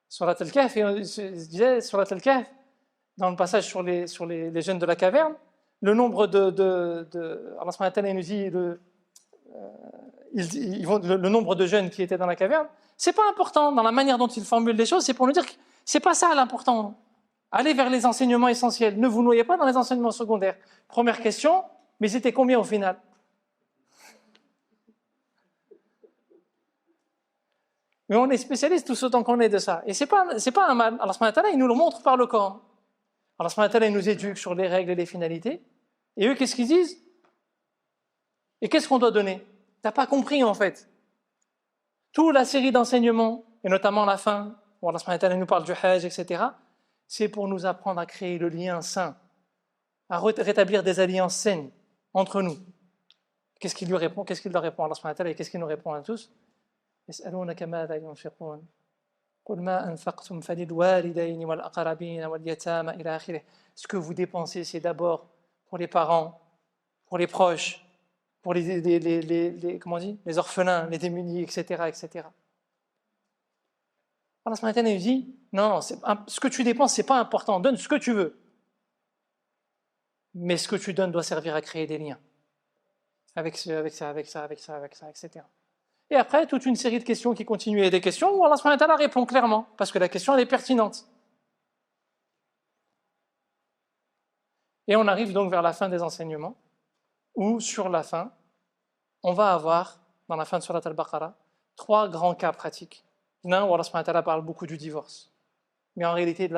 Speaker 1: Surat al-Kahf, et on disait, Surat al-Kahf, dans le passage sur les jeunes de la caverne, le nombre Allah subhanahu wa ta'ala nous dit le nombre de jeunes qui étaient dans la caverne, c'est pas important dans la manière dont ils formulent les choses, c'est pour nous dire que c'est pas ça l'important. Allez vers les enseignements essentiels, ne vous noyez pas dans les enseignements secondaires. Première question, mais c'était combien au final? Mais on est spécialiste tout autant qu'on est de ça. Et c'est pas un mal. Allah subhanahu wa ta'ala, il nous le montre par le Coran. Allah subhanahu wa ta'ala, il nous éduque sur les règles et les finalités. Et eux, qu'est-ce qu'ils disent? Et qu'est-ce qu'on doit donner? T'as pas compris en fait. Toute la série d'enseignements, et notamment la fin, où Allah subhanahu wa ta'ala nous parle du hajj, etc., c'est pour nous apprendre à créer le lien sain, à rétablir des alliances saines entre nous. Qu'est-ce qu'il lui répond? Qu'est-ce qu'il leur répond Allah subhanahu wa ta'ala et qu'est-ce qu'il nous répond à tous? يسألونك ماذا ينفقون قل ما أنفقتم فللوالدين والأقربين واليتامى إلى آخره. Ce que vous dépensez, c'est d'abord pour les parents, pour les proches, pour comment on dit, les orphelins, les démunis, etc., etc. Allah subhanahu wa ta'ala nous dit, non, ce que tu dépenses, c'est pas important, donne ce que tu veux. Mais ce que tu donnes doit servir à créer des liens. Avec ça, etc. Et après, toute une série de questions qui continuent et des questions où Allah subhanahu wa ta'ala répond clairement, parce que la question, elle est pertinente. Et on arrive donc vers la fin des enseignements, où sur la fin, on va avoir, dans la fin de Surat al-Baqarah, 3 grands cas pratiques. L'un où Allah subhanahu wa ta'ala parle beaucoup du divorce, mais en réalité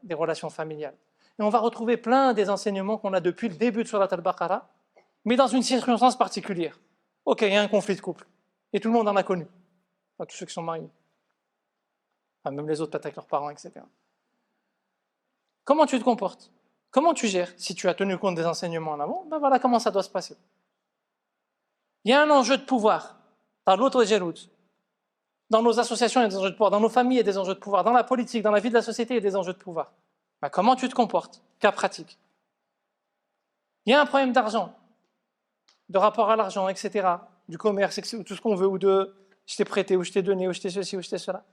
Speaker 1: des relations familiales. Et on va retrouver plein des enseignements qu'on a depuis le début de Surat al-Baqarah, mais dans une circonstance particulière. Ok, il y a un conflit de couple, et tout le monde en a connu, enfin, tous ceux qui sont mariés, enfin, même les autres peut-être avec leurs parents, etc. Comment tu te comportes? Comment tu gères? Si tu as tenu compte des enseignements en avant, ben voilà comment ça doit se passer. Il y a un enjeu de pouvoir, par l'autre Jérout. Dans nos associations, il y a des enjeux de pouvoir, dans nos familles, il y a des enjeux de pouvoir, dans la politique, dans la vie de la société, il y a des enjeux de pouvoir. Ben, comment tu te comportes? Cas pratique. Il y a un problème d'argent, de rapport à l'argent, etc., du commerce, tout ce qu'on veut, ou de je t'ai prêté, ou je t'ai donné, ou je t'ai ceci, ou je t'ai cela.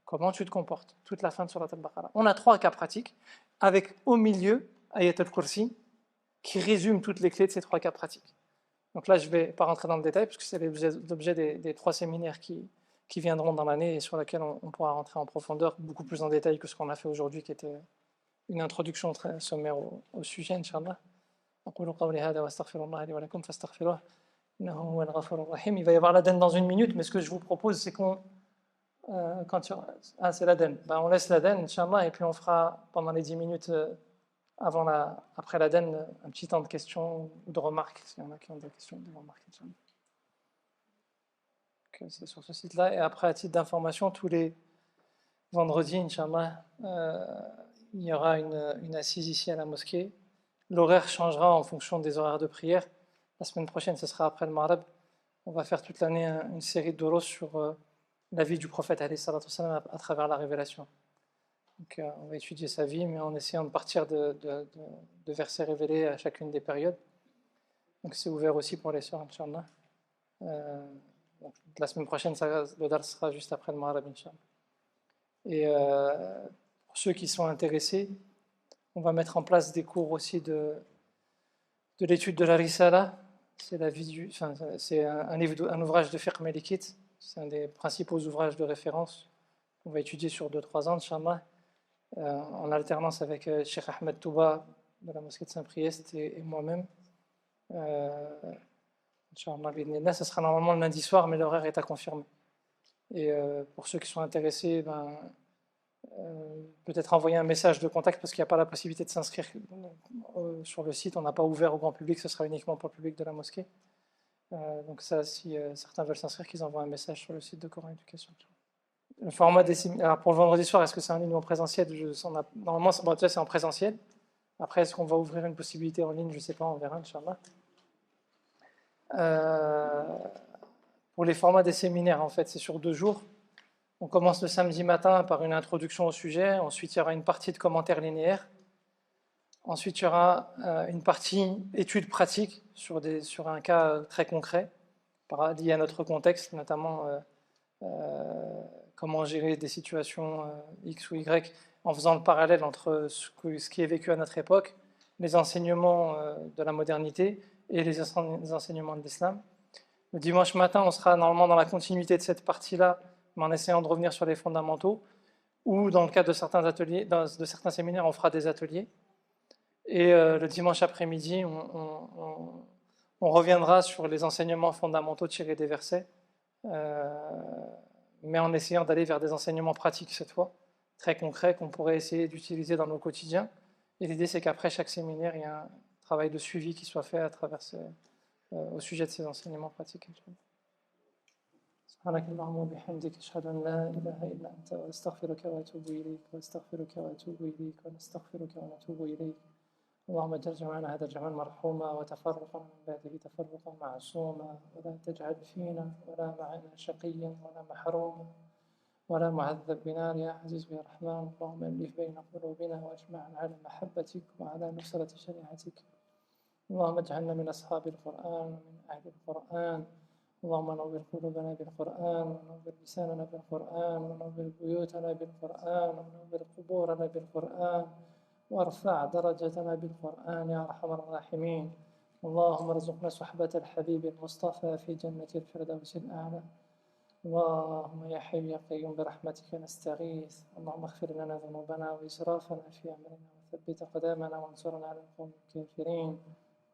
Speaker 1: Comment tu te comportes? Toute la fin de Surat al-Baqarah. On a 3 cas pratiques, avec au milieu Ayat al-Kursi, qui résume toutes les clés de ces 3 cas pratiques. Donc là, je ne vais pas rentrer dans le détail, parce que c'est l'objet des 3 séminaires qui viendront dans l'année et sur lesquels on pourra rentrer en profondeur, beaucoup plus en détail que ce qu'on a fait aujourd'hui, qui était une introduction très sommaire au sujet, Inch'Allah. أقول قولي هذا وأستغفر الله لي ولكم فاستغفروه إنه هو الغفور الرحيم. Il va y avoir l'Aden dans une minute, mais ce que je vous propose, c'est qu'on c'est l'Aden. On laisse l'Aden, Inch'Allah, et puis on fera pendant les 10 minutes après l'Aden un petit temps de questions ou de remarques, s'il y en a qui ont des questions ou des remarques, Inch'Allah. C'est sur ce site-là. Et après, à titre d'information, tous les vendredis, Inch'Allah, il y aura une assise ici à la mosquée. L'horaire changera en fonction des horaires de prière. La semaine prochaine, ce sera après le Maghrib. On va faire toute l'année une série de doros sur la vie du prophète alayhi salatu wassalam à travers la révélation. Donc, on va étudier sa vie, mais en essayant de partir de versets révélés à chacune des périodes. Donc c'est ouvert aussi pour les sœurs, Inch'Allah. Donc, la semaine prochaine, le dars sera juste après le Maghrib, Inch'Allah. Et pour ceux qui sont intéressés, on va mettre en place des cours aussi de l'étude de la Risala. C'est un ouvrage de fiqh malikite. C'est un des principaux ouvrages de référence qu'on va étudier sur 2-3 ans, Inch'Allah, en alternance avec Cheikh Ahmed Touba de la mosquée de Saint-Priest et moi-même. Inch'Allah, ce sera normalement le lundi soir, mais l'horaire est à confirmer. Et pour ceux qui sont intéressés, peut-être envoyer un message de contact parce qu'il n'y a pas la possibilité de s'inscrire sur le site. On n'a pas ouvert au grand public, ce sera uniquement pour le public de la mosquée. Donc ça, si certains veulent s'inscrire, qu'ils envoient un message sur le site de Coran Éducation. Le format des séminaires, pour le vendredi soir, est-ce que c'est en ligne ou en présentiel? Normalement, c'est en présentiel. Après, est-ce qu'on va ouvrir une possibilité en ligne? Je ne sais pas, on verra, Inch'Allah. Pour les formats des séminaires, en fait, c'est sur 2 jours. On commence le samedi matin par une introduction au sujet. Ensuite, il y aura une partie de commentaires linéaires. Ensuite, il y aura une partie études pratiques sur un cas très concret, lié à notre contexte, notamment comment gérer des situations X ou Y, en faisant le parallèle entre ce qui est vécu à notre époque, les enseignements de la modernité et les enseignements de l'islam. Le dimanche matin, on sera normalement dans la continuité de cette partie-là, mais en essayant de revenir sur les fondamentaux, ou dans le cadre de certains ateliers, de certains séminaires, on fera des ateliers. Et le dimanche après-midi, on reviendra sur les enseignements fondamentaux tirés des versets, mais en essayant d'aller vers des enseignements pratiques cette fois, très concrets, qu'on pourrait essayer d'utiliser dans nos quotidiens. Et l'idée, c'est qu'après chaque séminaire, il y a un travail de suivi qui soit fait au sujet de ces enseignements pratiques. سبحانك اللهم وبحمدك أشهد أن لا إله إلا أنت وأستغفرك وأتوب إليك وأستغفرك وأتوب إليك ونستغفرك ونتوب إليك. اللهم اجعل جمعنا هذا الجمع مرحوما وتفرقا من بعده تفرقا معصوما ولا تجعل فينا ولا معنا شقيا ولا محروما ولا معذب بنار يا عزيز يا رحمن. اللهم ألف بين قلوبنا واجمعنا على محبتك وعلى نصرة شريعتك. اللهم اجعلنا من أصحاب القرآن ومن أهل القرآن. اللهم نور قلوبنا بالقرآن ونور لساننا بالقرآن ونور بيوتنا بالقرآن ونور قبورنا بالقرآن وارفع درجتنا بالقرآن يا أرحم الراحمين. اللهم ارزقنا صحبة الحبيب المصطفى في جنة الفردوس الأعلى. اللهم يا حي يا قيوم برحمتك نستغيث. اللهم اغفر لنا ذنوبنا وإسرافنا في أمرنا وثبت قدامنا وانصرنا على القوم الكافرين.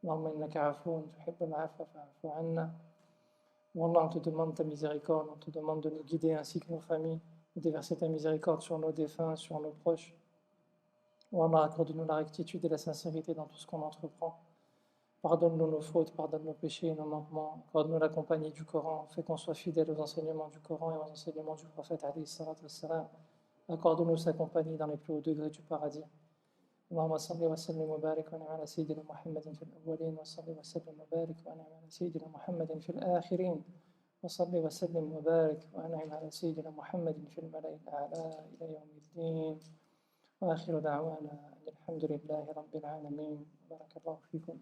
Speaker 1: اللهم إنك عفو تحب العفو فاعف عنا. Wallah, on te demande ta miséricorde, on te demande de nous guider ainsi que nos familles, de déverser ta miséricorde sur nos défunts, sur nos proches. Wallah, accorde-nous la rectitude et la sincérité dans tout ce qu'on entreprend. Pardonne-nous nos fautes, pardonne nos péchés et nos manquements. Accorde-nous la compagnie du Coran, fais qu'on soit fidèle aux enseignements du Coran et aux enseignements du prophète alayhi salatu wassalam. Accorde-nous sa compagnie dans les plus hauts degrés du paradis. اللهم صل وسلم وبارك وانعم على سيدنا محمد في الأولين وصل وسلم وبارك وانعم على سيدنا محمد في الآخرين وصل وسلم وبارك وانعم على سيدنا محمد في الملأ الأعلى إلى يوم الدين وآخر دعوانا أن الحمد لله رب العالمين. بارك الله فيكم.